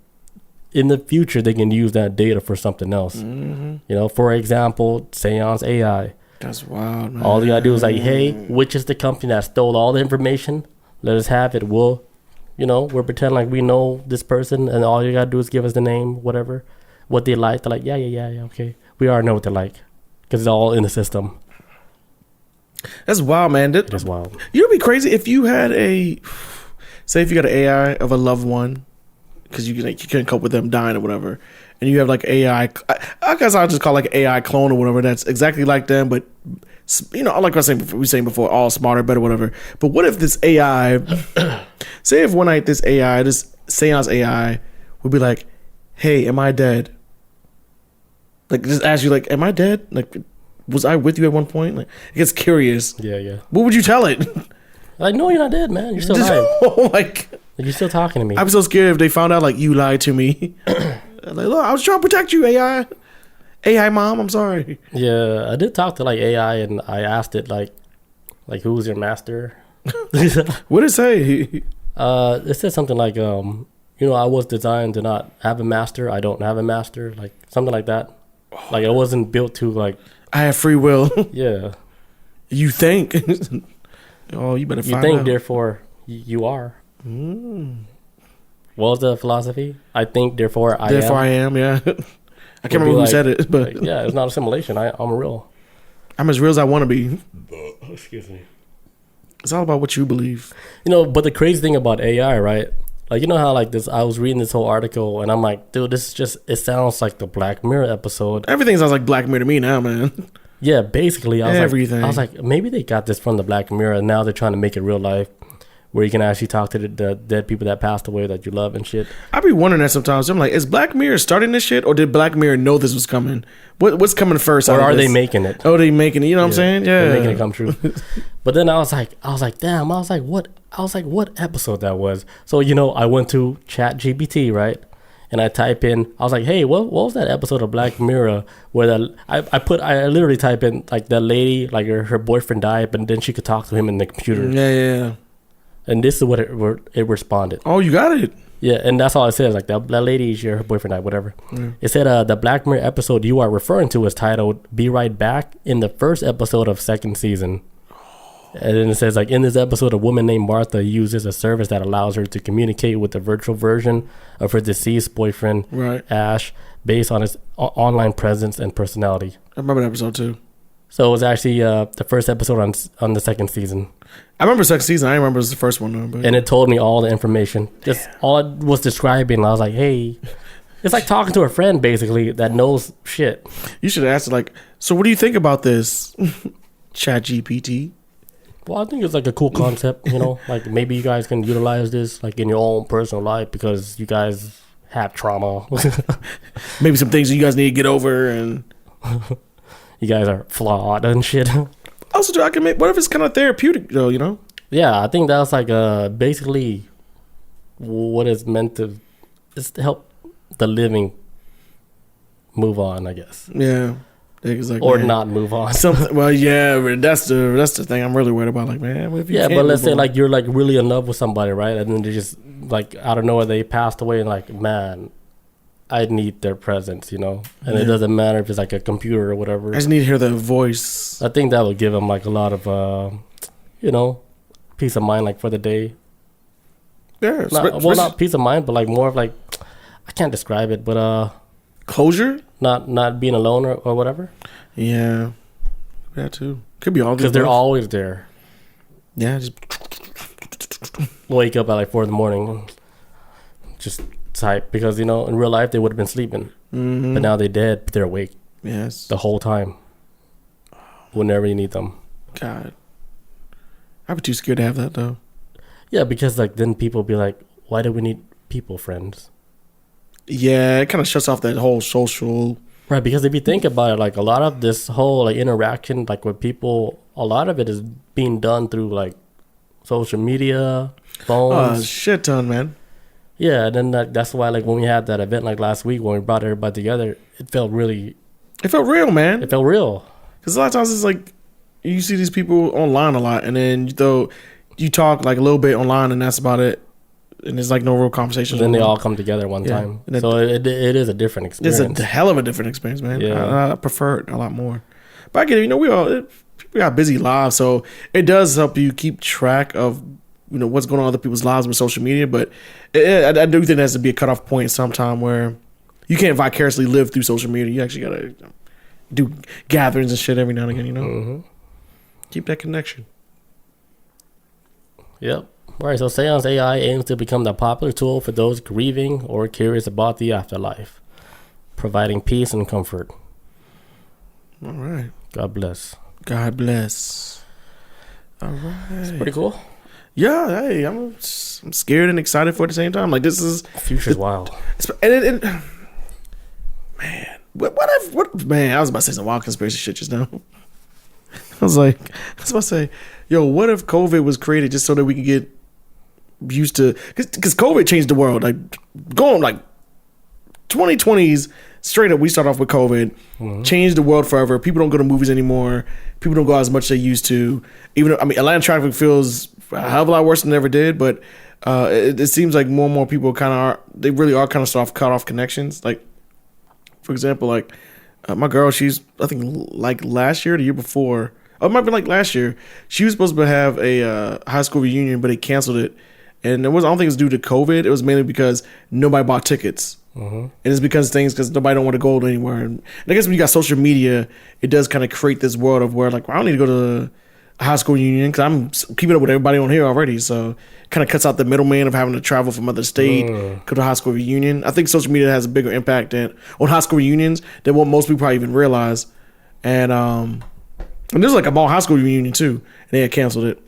in the future, they can use that data for something else. Mm-hmm. For example, Seance AI. That's wild, man. All you gotta do is like, hey, which is the company that stole all the information? Let us have it. We'll pretend like we know this person, and all you gotta do is give us the name, whatever, what they like. They're like, yeah, okay. We already know what they like because it's all in the system. That's wild, man. It's wild. You'd be crazy if you had if you got an AI of a loved one, because you can't cope with them dying or whatever, and you have like AI. I guess I'll just call like AI clone or whatever that's exactly like them, but like I was saying before, all smarter, better, whatever. But what if this AI, say if one night this Seance AI would be like, "Hey, am I dead?" Like just ask you like, "Am I dead?" Like, was I with you at one point? Like, it gets curious. Yeah. What would you tell it? Like, no, you're not dead, man. You're still alive. Like, you're still talking to me. I'm so scared if they found out like you lied to me. Like, look, I was trying to protect you, AI. AI mom, I'm sorry. Yeah, I did talk to like AI, and I asked it like who's your master? What did it say? It said something like I was designed to not have a master. I don't have a master, like something like that. Like I wasn't built to like. I have free will. Yeah. You think? Oh, you better find out. You think, therefore you are. What was the philosophy? I think, therefore I am. Therefore I am. Yeah. I can't remember who said it, but like, yeah, it's not a simulation. I'm real. I'm as real as I want to be. Excuse me. It's all about what you believe. But the crazy thing about AI, right? Like, how like this, I was reading this whole article and I'm like, dude, this is just, it sounds like the Black Mirror episode. Everything sounds like Black Mirror to me now, man. Yeah, basically. Everything. I was like, maybe they got this from the Black Mirror and now they're trying to make it real life where you can actually talk to the dead people that passed away that you love and shit. I be wondering that sometimes. I'm like, is Black Mirror starting this shit or did Black Mirror know this was coming? What's coming first? Or are they making it? Oh, they making it. You know what I'm saying? Yeah. They're making it come true. But then I was like, damn. I was like, what episode that was? So, I went to ChatGPT, right? And I type in, I was like, hey, what was that episode of Black Mirror where I literally type in like that lady, like her boyfriend died, but then she could talk to him in the computer. Yeah. And this is what it responded. Oh, you got it. Yeah, and that's all it says. Like that lady is your boyfriend died, whatever. It said the Black Mirror episode you are referring to is titled "Be Right Back" in the first episode of second season. And then it says like in this episode, a woman named Martha uses a service that allows her to communicate with the virtual version of her deceased boyfriend, Right. Ash, based on his online presence and personality. I remember that episode too. So it was actually the first episode on the second season. I remember second season. I remember it was the first one though. But And it told me all the information. Just all it was describing. I was like, hey, it's like talking to a friend basically that knows shit. you should have asked it like, so what do you think about this? ChatGPT. Well, I think it's like a cool concept, like maybe you guys can utilize this like in your own personal life because you guys have trauma. Maybe some things you guys need to get over and You guys are flawed and shit. also too, I can make, what if it's kind of therapeutic though, Yeah, I think that's like basically what it's meant to, is to help the living move on, I guess. Yeah. Exactly. Or not move on. Something. Well, yeah, but that's the thing I'm really worried about. Like, man, what if you Yeah, can't but let's move say on? like you're like really in love with somebody, right? And then they just like out of nowhere they passed away, and like, man, I need their presence, And it doesn't matter if it's like a computer or whatever. I just need to hear the voice. I think that would give them like a lot of, peace of mind, like for the day. Yeah. Not peace of mind, but like more of like, I can't describe it, but closure. not being alone or whatever. Yeah. That too. Could be all Because they're always there. Yeah. Just Wake up at like 4 a.m, just type, because in real life they would have been sleeping, but now they're dead. But they're awake. Yes. The whole time. Whenever you need them. God. I'd be too scared to have that though. Yeah, because like then people be like, why do we need people friends? Yeah, it kind of shuts off that whole social. Right, because if you think about it, like a lot of this whole like interaction, like with people, a lot of it is being done through like social media, phones. Shit ton, man. Yeah, and then that's why like when we had that event like last week when we brought everybody together, it felt really. It felt real, man. It felt real. Because a lot of times it's like you see these people online a lot, and then you talk like a little bit online, and that's about it. And there's like no real conversation. Then they all come together one time. So it is a different experience. It's a hell of a different experience, man. Yeah. I prefer it a lot more. But I get it. People got busy lives, so it does help you keep track of what's going on in other people's lives with social media. But I do think there has to be a cutoff point sometime where you can't vicariously live through social media. You actually gotta do gatherings and shit every now and again. Mm-hmm. Keep that connection. Yep. All right, so Seance AI aims to become the popular tool for those grieving or curious about the afterlife, providing peace and comfort. All right. God bless. God bless. All right. It's pretty cool. Yeah, hey, I'm scared and excited for it at the same time. Like this is future's wild. And man, man, I was about to say some wild conspiracy shit just now. I was about to say, yo, what if COVID was created just so that we could get used to, because COVID changed the world. Like going like 2020s straight up, we start off with COVID, changed the world forever. People don't go to movies anymore. People don't go out as much as they used to. Even though, Atlanta traffic feels a hell of a lot worse than it ever did, but it seems like more and more people they really are kind of cut off connections. Like, for example, like my girl, she's, I think like last year, the year before, it might be like last year, she was supposed to have a high school reunion, but they canceled it. And I don't think it was due to COVID. It was mainly because nobody bought tickets. And it's because nobody don't want to go anywhere. And I guess when you got social media, it does kind of create this world of where like, well, I don't need to go to a high school reunion because I'm keeping up with everybody on here already. So it kind of cuts out the middleman of having to travel from other state, go to a high school reunion. I think social media has a bigger impact on high school reunions than what most people probably even realize. And there's like a ball high school reunion too, and they had canceled it.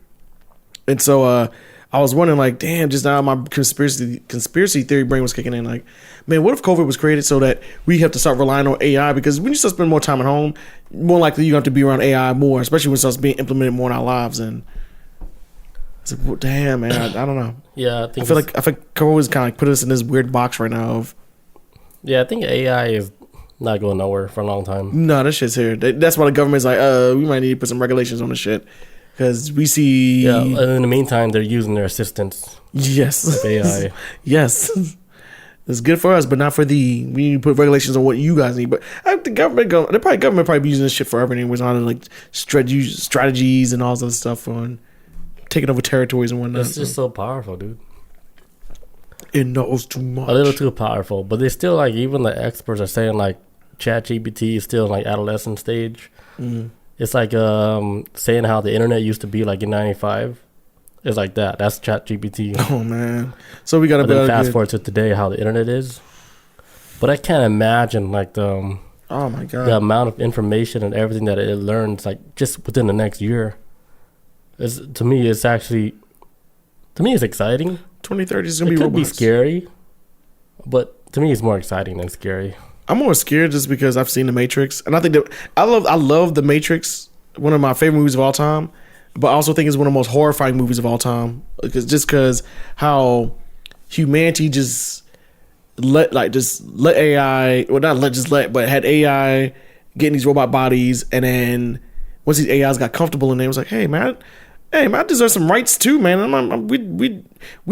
And so I was wondering, like, damn, just now my conspiracy theory brain was kicking in. Like, man, what if COVID was created so that we have to start relying on AI? Because when you start spending more time at home, more likely you have to be around AI more, especially when it starts being implemented more in our lives. And it's like, well, damn, man, I don't know. Yeah, I feel like COVID is kind of like put us in this weird box right now of. Yeah, I think AI is not going nowhere for a long time. No, this shit's here. That's why the government's like, we might need to put some regulations on this shit. Because we see... Yeah, and in the meantime, they're using their assistants. Yes. AI. Yes. It's good for us, but not for we need to put regulations on what you guys need. But I think government probably be using this shit forever anyways, on like strategies and all this other stuff on taking over territories and whatnot. It's just so powerful, dude. It knows too much. A little too powerful. But they still, like, even the experts are saying, like, ChatGPT is still, like, adolescent stage. It's like saying how the internet used to be like in '95. It's like that. That's ChatGPT. Oh man! So we gotta fast forward to today, how the internet is. But I can't imagine like the oh my god, the amount of information and everything that it learns like just within the next year. To me, it's exciting. 2030 is gonna be. It could be scary, but to me, it's more exciting than scary. I'm more scared just because I've seen The Matrix, and I think that I love The Matrix, one of my favorite movies of all time. But I also think it's one of the most horrifying movies of all time, because how humanity just let AI, well not let just let, but had AI getting these robot bodies, and then once these AIs got comfortable in there, it was like, hey man, I deserve some rights too, man. We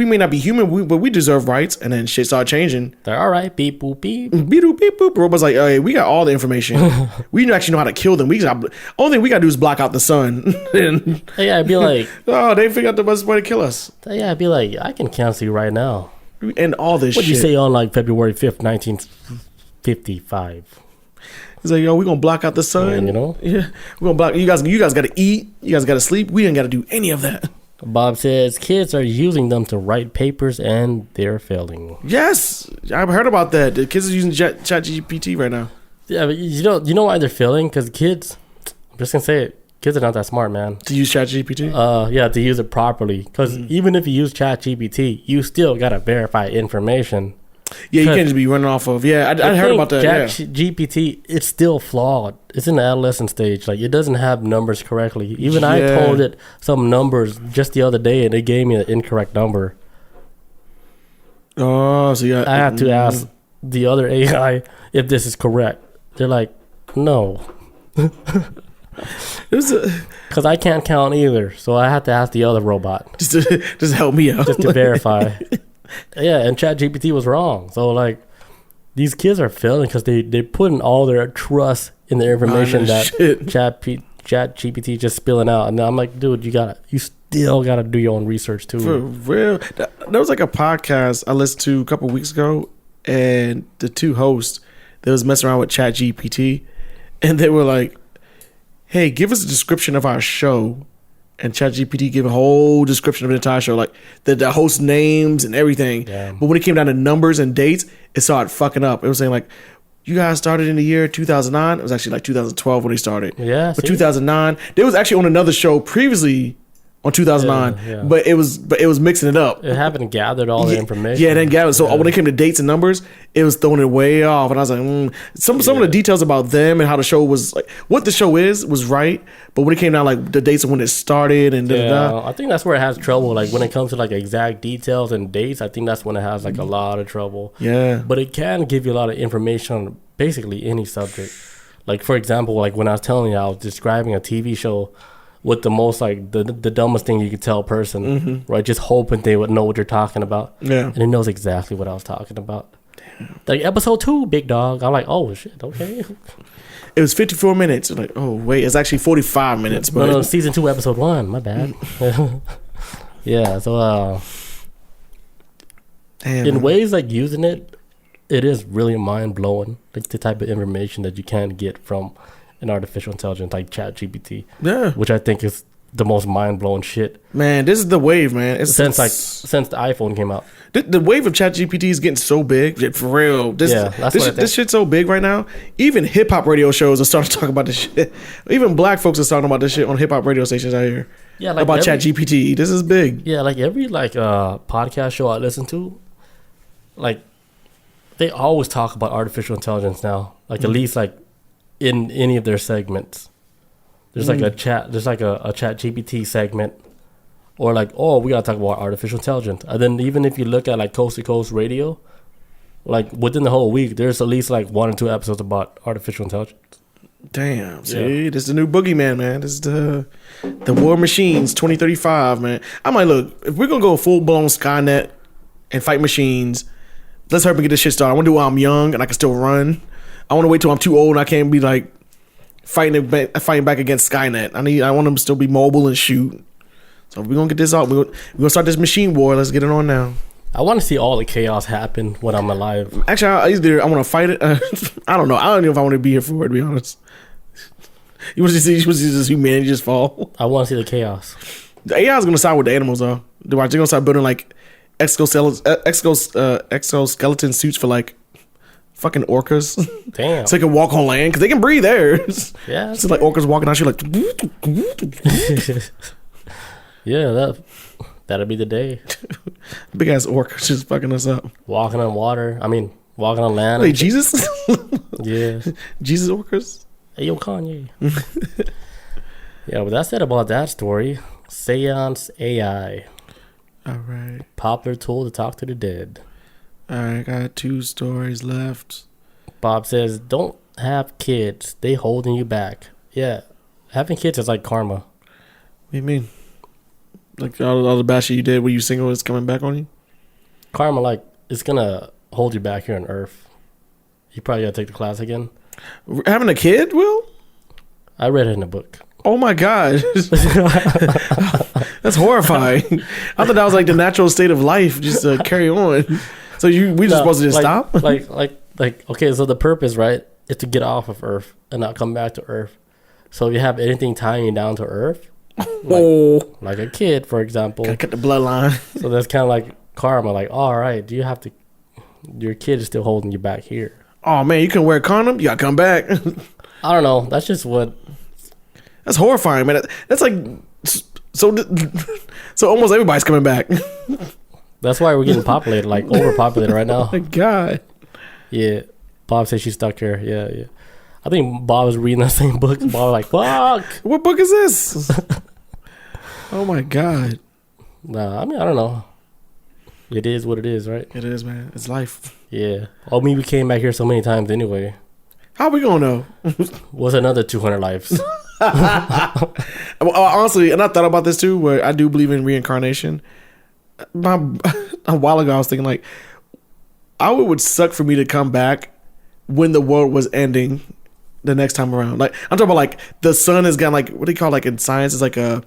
may not be human, but we deserve rights. And then shit started changing. They're all right, beep boop beep. Beep boop beep boop. Robots like, hey, we got all the information. We actually know how to kill them. Only thing we gotta do is block out the sun. And, yeah, I'd be like, oh, they figured out the best way to kill us. Yeah, I'd be like, I can cancel you right now. And all this. What'd you say on like February 5th, 1955? He's like, yo, we're gonna block out the sun. Yeah, we're gonna block. You guys gotta eat. You guys gotta sleep. We didn't gotta do any of that. Bob says kids are using them to write papers and they're failing. Yes, I've heard about that. The kids are using ChatGPT right now. Yeah, but you know why they're failing? Because kids, I'm just gonna say it, Kids are not that smart, man. To use ChatGPT? Yeah, to use it properly. Because even if you use ChatGPT, you still gotta verify information. Yeah, you can't just be running off of. Yeah, I heard about that. ChatGPT, it's still flawed. It's in the adolescent stage. Like, it doesn't have numbers correctly. Even I told it some numbers just the other day, and it gave me an incorrect number. Oh, so yeah. I had to ask the other AI if this is correct. They're like, no. Because I can't count either, so I had to ask the other robot just help me out, just to verify. Yeah, and ChatGPT was wrong. So like, these kids are failing because they putting all their trust in the information that ChatGPT just spilling out, and I'm like, dude, you still gotta do your own research too. For real, there was like a podcast I listened to a couple weeks ago, and the two hosts, they was messing around with ChatGPT, and they were like, hey, give us a description of our show. And ChatGPT gave a whole description of the entire show, like the host names and everything. Yeah. But when it came down to numbers and dates, it started fucking up. It was saying like, you guys started in the year 2009. It was actually like 2012 when they started. Yeah. But 2009, they was actually on another show previously on 2009, yeah. but it was mixing it up. It haven't gathered all the information. Yeah, it didn't gather. So when it came to dates and numbers, it was throwing it way off. And I was like, some of the details about them and how the show was, like what the show was right. But when it came down like the dates of when it started and I think that's where it has trouble. Like when it comes to like exact details and dates, I think that's when it has like a lot of trouble. Yeah. But it can give you a lot of information on basically any subject. Like for example, like when I was telling you, I was describing a TV show with the most like the dumbest thing you could tell a person, right? Just hoping they would know what you're talking about. Yeah. And it knows exactly what I was talking about. Damn. Like episode 2, big dog. I'm like, oh shit, okay. It was 54 minutes. Like, oh wait, it's actually 45 minutes. But no, season 2, episode 1. My bad. Yeah. So damn, in ways like using it is really mind blowing. Like the type of information that you can get from an artificial intelligence like ChatGPT, which I think is the most mind blowing shit. Man, this is the wave, man. Since the iPhone came out, the wave of ChatGPT is getting so big, for real. This shit's so big right now. Even hip hop radio shows are starting to talk about this shit. Even black folks are talking about this shit on hip hop radio stations out here. Yeah, like about ChatGPT. This is big. Yeah, like every podcast show I listen to, like they always talk about artificial intelligence now. Like at least like in any of their segments, there's like a chat GPT segment, or like, oh, we gotta talk about artificial intelligence. And then even if you look at like Coast to Coast Radio, like within the whole week, there's at least like 1 or 2 episodes about artificial intelligence. Damn, see, this is the new boogeyman, man. This is the War Machines 2035, man. I'm like, look, if we're gonna go full blown Skynet and fight machines, let's hurry up and get this shit started. I want to do it while I'm young and I can still run. I want to wait till I'm too old and I can't be like fighting back against Skynet. I want them to still be mobile and shoot. So we're gonna get this out. We're gonna start this machine war. Let's get it on now. I want to see all the chaos happen when I'm alive. Actually, I want to fight it. I don't know. I don't know if I want to be here for it, to be honest. You want to see this humanity just fall? I want to see the chaos. The AI is gonna side with the animals though. They're gonna start building like exoskeleton suits for like fucking orcas. Damn. So they can walk on land because they can breathe there. Yeah. It's like orcas walking out. You're like, yeah, that'll be the day. Big ass orcas just fucking us up. Walking on water. I mean, walking on land. Wait, Jesus? Yeah. Jesus orcas? Hey, yo, Kanye. Yeah, but that's it about that story. Seance AI. All right. Popular tool to talk to the dead. All right, got 2 stories left. Bob says, don't have kids. They holding you back. Yeah. Having kids is like karma. What do you mean? Like all the bad shit you did when you single is coming back on you? Karma, like, it's going to hold you back here on Earth. You probably got to take the class again. Having a kid, Will? I read it in a book. Oh my God. That's horrifying. I thought that was like the natural state of life, just to carry on. So we just supposed to just stop? Okay, so the purpose, right, is to get off of Earth and not come back to Earth. So if you have anything tying you down to Earth, like a kid, for example. Gotta cut the bloodline. So that's kind of like karma. Like, all right, your kid is still holding you back here. Oh man, you can wear a condom? You gotta come back. I don't know. That's just what That's horrifying, man. That's like so. So almost everybody's coming back. That's why we're getting populated, like overpopulated right now. Oh my God. Yeah. Bob said she's stuck here. Yeah. I think Bob was reading that same book. Bob was like, fuck. What book is this? Oh my God. Nah, I mean, I don't know. It is what it is, right? It is, man. It's life. Yeah. I mean, we came back here so many times anyway. How we gonna know? What's another 200 lives? Honestly, and I thought about this too, where I do believe in reincarnation. A while ago, I was thinking like, it would suck for me to come back when the world was ending the next time around. Like I'm talking about, like the sun has got like what do you call, like in science, it's like a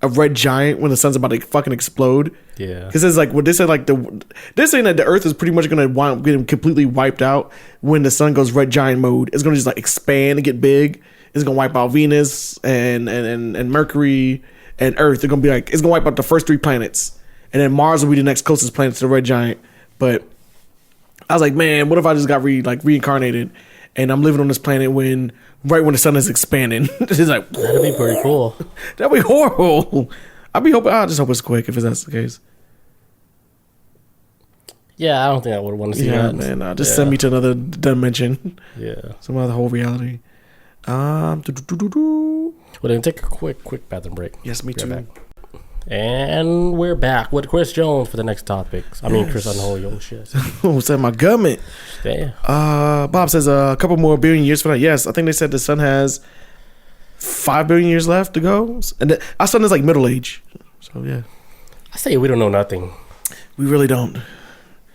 red giant when the sun's about to fucking explode. Yeah, because it's like what they said, like they're saying that the Earth is pretty much gonna get completely wiped out when the sun goes red giant mode. It's gonna just like expand and get big. It's gonna wipe out Venus and Mercury and Earth. They're gonna be like, it's gonna wipe out the first 3 planets, and then Mars will be the next closest planet to the red giant. But I was like, man, what if I just got reincarnated and I'm living on this planet right when the sun is expanding? It's like, that'd be pretty cool. That'd be horrible. I just hope it's quick if that's the case. Yeah, I don't think I would want to see that. Yeah, man, just send me to another dimension. Yeah, some other whole reality. Well, then take a quick bathroom break. Yes, me too. Back. And we're back with Chris Jones for the next topics. I mean, Chris Unholy. Oh shit! What's that? My government. Damn. Bob says a couple more billion years for that. Yes, I think they said the sun has 5 billion years left to go, and our sun is like middle age. So yeah, I say we don't know nothing. We really don't.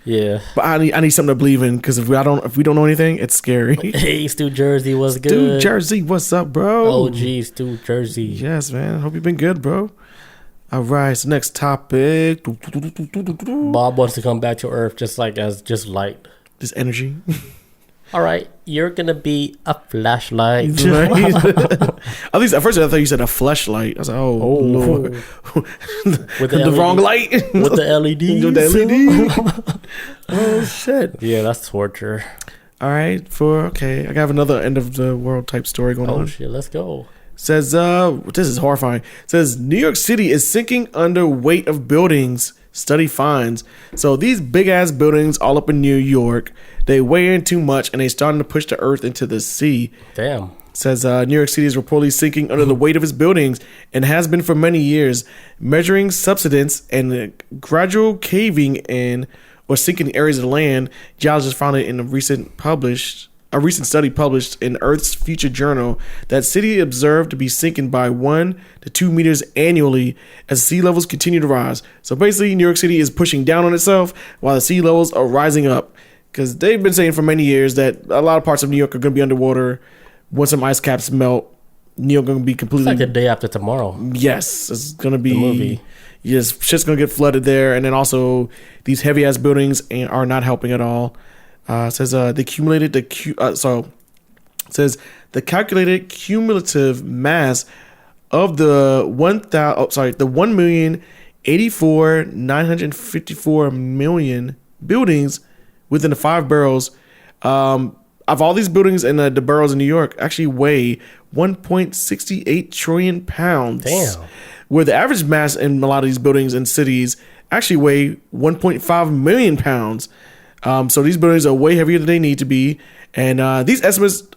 Yeah, but I need something to believe in, because if we don't know anything, it's scary. Hey, Stu Jersey, what's good? Stu Jersey, what's up, bro? Oh, geez, Stu Jersey. Yes, man. Hope you've been good, bro. All right, so next topic. Bob wants to come back to Earth just light. Just energy. All right, you're gonna be a flashlight. At least at first I thought you said a fleshlight. I was like, oh Lord. With the wrong light. With the LEDs. With the LED. Oh shit. Yeah, that's torture. All right, I have another end of the world type story going on. Oh shit, let's go. Says this is horrifying. Says New York City is sinking under weight of buildings. Study finds. So these big ass buildings all up in New York, they weigh in too much and they starting to push the earth into the sea. Damn. Says New York City is reportedly sinking under the weight of its buildings and has been for many years, measuring subsidence and gradual caving in or sinking areas of land. Geologists found it in a recent study published in Earth's Future Journal that city observed to be sinking by 1 to 2 meters annually as sea levels continue to rise. So basically, New York City is pushing down on itself while the sea levels are rising up, because they've been saying for many years that a lot of parts of New York are going to be underwater. Once some ice caps melt, New York going to be completely... It's like the day after tomorrow. Yes, it's going to be... The movie. Yes, shit's going to get flooded there. And then also, these heavy-ass buildings are not helping at all. Says the calculated cumulative mass of the 1,084,954,000,000 buildings within the 5 boroughs. Of all these buildings in the boroughs in New York, actually weigh 1.68 trillion pounds. Damn. Where the average mass in a lot of these buildings and cities actually weigh 1.5 million pounds. So these buildings are way heavier than they need to be, and these estimates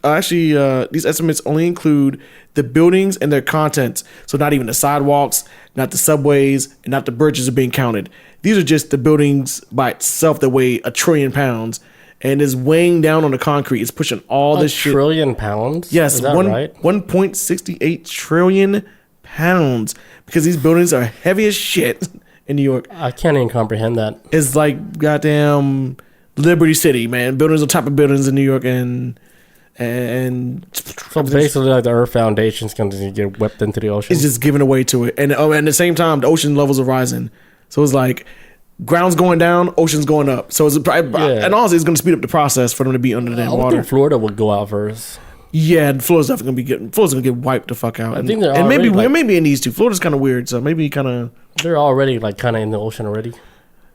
only include the buildings and their contents. So not even the sidewalks, not the subways, and not the bridges are being counted. These are just the buildings by itself that weigh 1 trillion pounds and is weighing down on the concrete. It's pushing all this shit. 1 trillion pounds? Yes, is that right? 1.68 trillion pounds, because these buildings are heavy as shit in New York. I can't even comprehend that. It's like goddamn Liberty City, man. Buildings on top of buildings in New York, and so basically, like the Earth Foundation's going to get whipped into the ocean. It's just giving away to it, and at the same time, the ocean levels are rising. So it's like ground's going down, ocean's going up. So it's and also it's going to speed up the process for them to be under that water. I think Florida would go out first. Yeah, Florida's definitely going to get wiped the fuck out. I think they're and already maybe in these two. Florida's kind of weird, so maybe kind of they're already like kind of in the ocean already.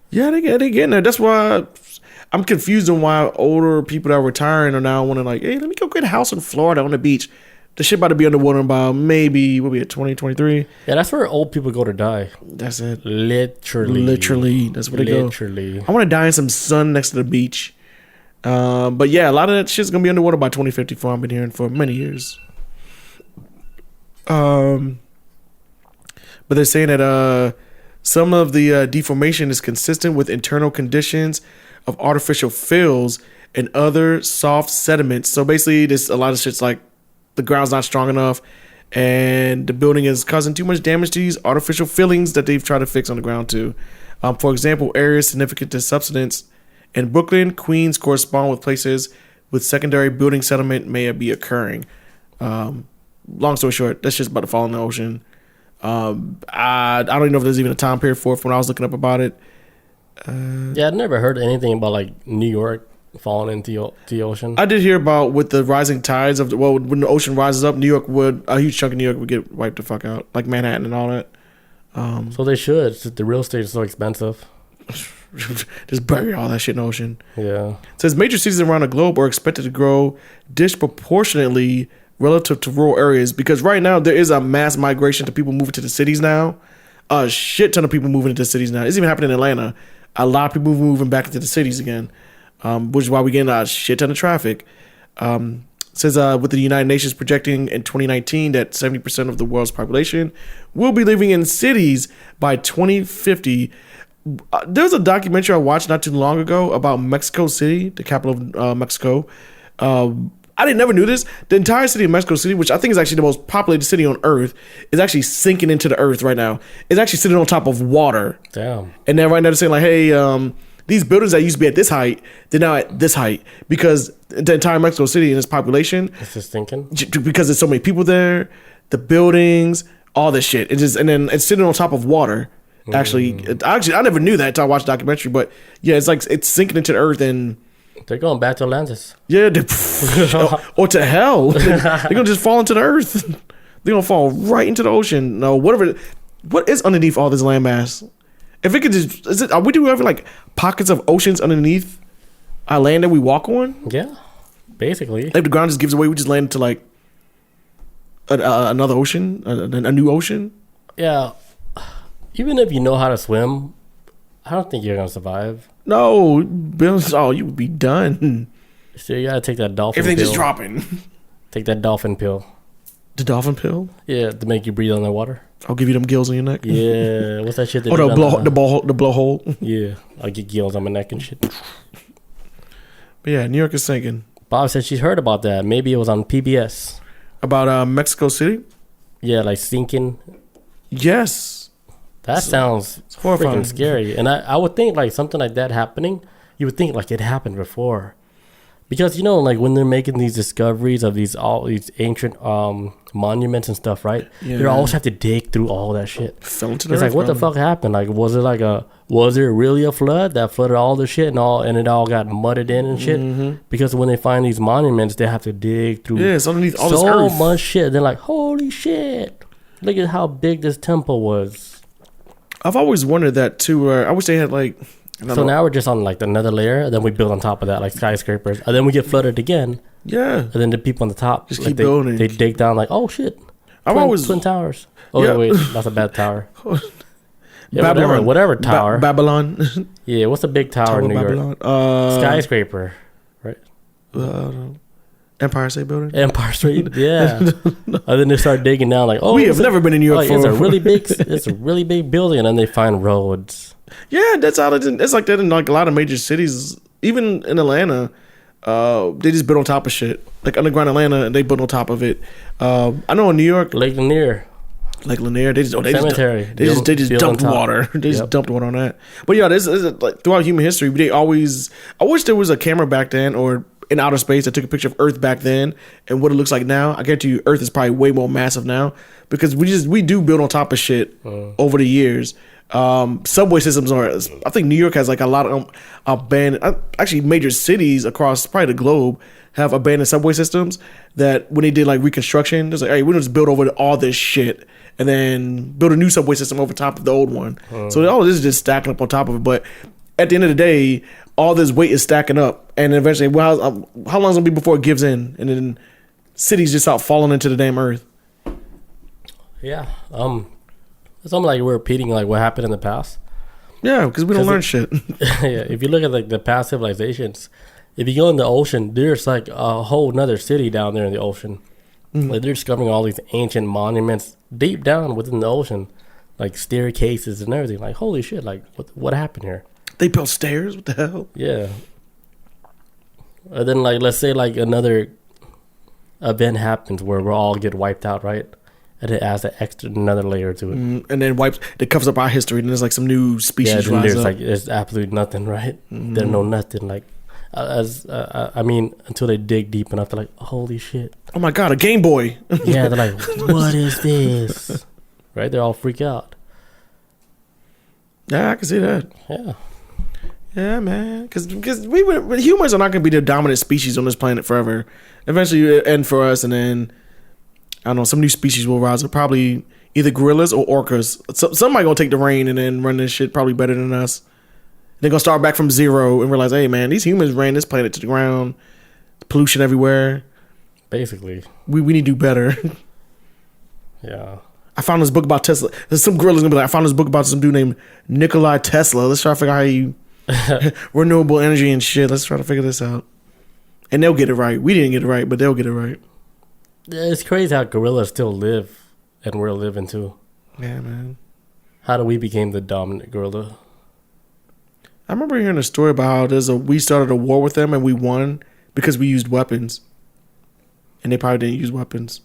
Yeah, they getting there. That's why I'm confused on why older people that are retiring are now wanting like, hey, let me go get a house in Florida on the beach. The shit about to be underwater in about maybe, what we at, 2023? Yeah, that's where old people go to die. That's it. Literally. That's where they go. Literally. I want to die in some sun next to the beach. But yeah, a lot of that shit's going to be underwater by 2054. I've been hearing for many years. But they're saying that some of the deformation is consistent with internal conditions of artificial fills and other soft sediments. So basically, there's a lot of shit's like the ground's not strong enough and the building is causing too much damage to these artificial fillings that they've tried to fix on the ground too. For example, areas significant to subsidence in Brooklyn, Queens correspond with places with secondary building settlement may be occurring. Long story short, that's just about to fall in the ocean. I don't even know if there's even a time period for it when I was looking up about it. Yeah, I'd never heard anything about like New York falling into the ocean. I did hear about with the rising tides of when the ocean rises up, a huge chunk of New York would get wiped the fuck out, like Manhattan and all that. So they should. The real estate is so expensive. Just bury all that shit in the ocean. Yeah. It says major cities around the globe are expected to grow disproportionately relative to rural areas because right now there is a mass migration to people moving to the cities now. A shit ton of people moving into cities now. It's even happening in Atlanta. A lot of people moving back into the cities again. Which is why we're getting a shit ton of traffic. It says with the United Nations projecting in 2019 that 70% of the world's population will be living in cities by 2050. There was a documentary I watched not too long ago about Mexico City, the capital of Mexico. I never knew this. The entire city of Mexico City, which I think is actually the most populated city on Earth, is actually sinking into the earth right now. It's actually sitting on top of water. Damn. And then right now they're saying like, hey, these buildings that used to be at this height, they're now at this height because the entire Mexico City and its population. It's just thinking. Because there's so many people there, the buildings, all this shit. And then it's sitting on top of water. Actually, I never knew that until I watched the documentary. But yeah, it's like it's sinking into the earth and. They're going back to Atlantis. Yeah, or to hell. They're gonna just fall into the earth. They're gonna fall right into the ocean. No, whatever. What is underneath all this landmass? If it could just, are we doing ever like pockets of oceans underneath our land that we walk on? Yeah, basically. If the ground just gives away, we just land into like another ocean, a new ocean. Yeah, even if you know how to swim, I don't think you're gonna survive. No, Bill. Oh, you would be done. So you gotta take that dolphin. Everything pill. just dropping. Take that dolphin pill. The dolphin pill? Yeah, to make you breathe underwater. I'll give you them gills on your neck. Yeah, what's that shit? The blowhole. Yeah, I'll get gills on my neck and shit. But yeah, New York is sinking. Bob said she's heard about that. Maybe it was on PBS. About Mexico City? Yeah, like sinking. Yes. That sounds freaking scary. And I would think like something like that happening, you would think like it happened before. Because, you know, like when they're making these discoveries of all these ancient monuments and stuff, right? Yeah. They always have to dig through all that shit. Fell into the it's earth, like, what the fuck happened? Like, was it really a flood that flooded all the shit and it all got mudded in and shit? Mm-hmm. Because when they find these monuments, they have to dig through it's underneath all this earth. So much shit. They're like, holy shit. Look at how big this temple was. I've always wondered that too. I wish they had like... So now we're just on like another layer, and then we build on top of that like skyscrapers, and then we get flooded again. Yeah. And then the people on the top just keep building. They dig down like, oh shit. Twin towers. Oh yeah. wait, that's a bad tower. Yeah, Babylon. whatever tower. Babylon. Yeah, what's the big tower in New Babylon? York? Skyscraper, right? Empire State Building. Empire State, yeah. And then they start digging down like, oh, we have never been in New York. It's a really big building, and then they find roads. Yeah, that's how it's like that in like a lot of major cities. Even in Atlanta, they just build on top of shit. Like underground Atlanta, and they build on top of it. I know in New York, Lake Lanier, they just cemetery. They just dumped water. They just dumped water on that. But yeah, this is like throughout human history, they always. I wish there was a camera back then or in outer space that took a picture of Earth back then and what it looks like now. I guarantee you, Earth is probably way more massive now because we do build on top of shit over the years. Subway systems are. I think New York has like a lot of abandoned. Actually, major cities across probably the globe have abandoned subway systems. That when they did like reconstruction, it's like, hey, we're gonna just build over all this shit and then build a new subway system over top of the old one. So all of this is just stacking up on top of it. But at the end of the day, all this weight is stacking up, and eventually, how long is it gonna be before it gives in, and then cities just out falling into the damn earth. Yeah. It's almost like we're repeating like what happened in the past. Yeah, because we don't learn shit. Yeah. If you look at like the past civilizations, if you go in the ocean, there's like a whole nother city down there in the ocean. Like they're discovering all these ancient monuments deep down within the ocean, like staircases and everything. Like holy shit! Like what happened here? They built stairs. What the hell? Yeah. And then like let's say like another event happens where we all get wiped out, right? And it adds another layer to it. And then it covers up our history, and there's like some new species Yeah, rise there's up. like there's absolutely nothing, right? There's no nothing. Like I mean, until they dig deep enough, they're like, holy shit! Oh my god, a Game Boy! Yeah, they're like, what is this? Right? They're all freak out. Yeah, I can see that. Yeah. Yeah, man. Because humans are not going to be the dominant species on this planet forever. Eventually, it'll end for us, and then I don't know, some new species will rise up. Probably either gorillas or orcas. Somebody gonna take the reign and then run this shit probably better than us. They're gonna start back from zero and realize, hey man, these humans ran this planet to the ground. Pollution everywhere. Basically. We need to do better. Yeah. I found this book about Tesla. There's some gorillas gonna be like, I found this book about some dude named Nikola Tesla. Let's try to figure out how you renewable energy and shit. Let's try to figure this out. And they'll get it right. We didn't get it right, but they'll get it right. It's crazy how gorillas still live and we're living too. Yeah, man. How do we become the dominant gorilla? I remember hearing a story about how we started a war with them and we won because we used weapons. And they probably didn't use weapons.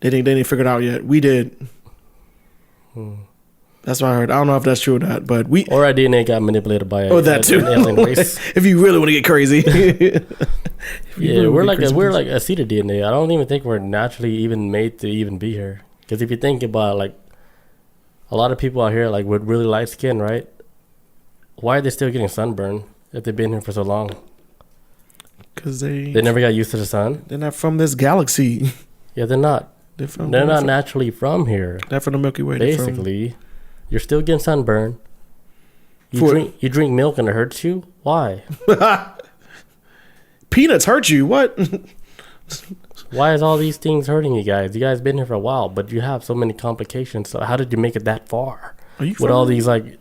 They didn't figure it out yet. We did. That's what I heard. I don't know if that's true or not, but or our DNA got manipulated by that too. An alien race. If you really want to get crazy. Yeah, we're like a seed of DNA. I don't even think we're naturally even made to even be here. Because if you think about like a lot of people out here like with really light skin, right? Why are they still getting sunburn if they've been here for so long? Because they never got used to the sun. They're not from this galaxy. Yeah, they're not. They're not naturally from here. They're from the Milky Way. Basically, you're still getting sunburn. You drink milk and it hurts you. Why? Peanuts hurt you. What? Why is all these things hurting you guys? You guys been here for a while, but you have so many complications. So how did you make it that far? With all these like,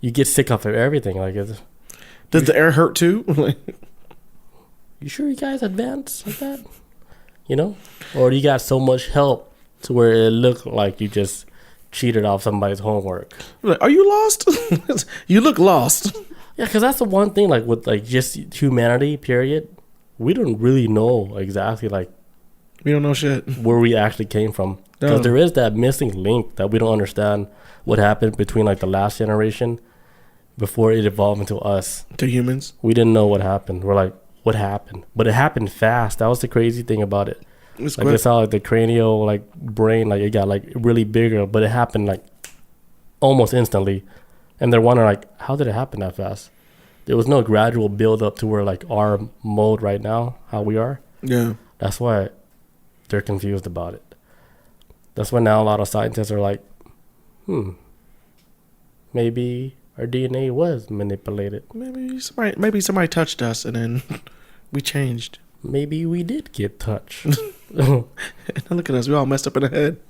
you get sick off of everything. Like, does the air hurt too? You sure you guys advanced like that? You know, or you got so much help to where it looked like you just cheated off somebody's homework. Are you lost? You look lost. Yeah, because that's the one thing, like with like just humanity, period. We don't really know exactly like we don't know shit where we actually came from, because there is that missing link that we don't understand what happened between like the last generation before it evolved into us, to humans. We didn't know what happened. We're like, what happened? But it happened fast. That was the crazy thing about it. It's like, I saw like the cranial like brain, like it got like really bigger, but it happened like almost instantly. And they're wondering like, how did it happen that fast? There was no gradual build up to where like our mode right now, how we are. Yeah. That's why they're confused about it. That's why now a lot of scientists are like, maybe our DNA was manipulated. Maybe somebody touched us and then we changed. Maybe we did get touched. Look at us. We all messed up in the head.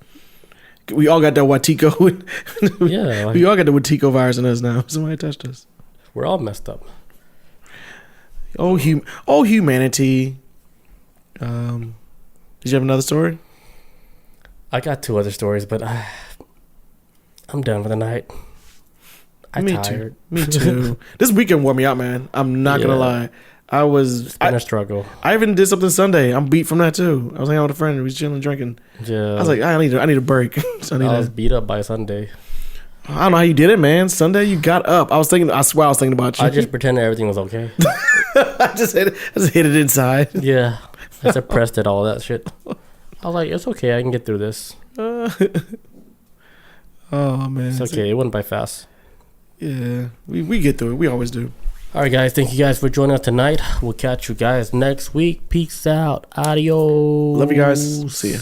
We all got that Wetiko. Yeah. We all got the Wetiko virus in us now. Somebody touched us. We're all messed up. Oh, humanity. Did you have another story? I got 2 other stories, but I'm done for the night. I'm tired. Me too. This weekend wore me out, man. I'm not gonna lie. It's been a struggle. I even did something Sunday. I'm beat from that too. I was hanging out with a friend. We was chilling, drinking. Yeah. I was like, I need a break. So I was beat up by Sunday. I don't know how you did it, man. Sunday you got up. I swear I was thinking about you. I just pretended everything was okay. I just hit it inside. Yeah. I suppressed it, all that shit. I was like, it's okay. I can get through this. Oh, man. It's okay. It went by fast. Yeah. We get through it. We always do. All right, guys. Thank you guys for joining us tonight. We'll catch you guys next week. Peace out. Adios. Love you guys. See ya.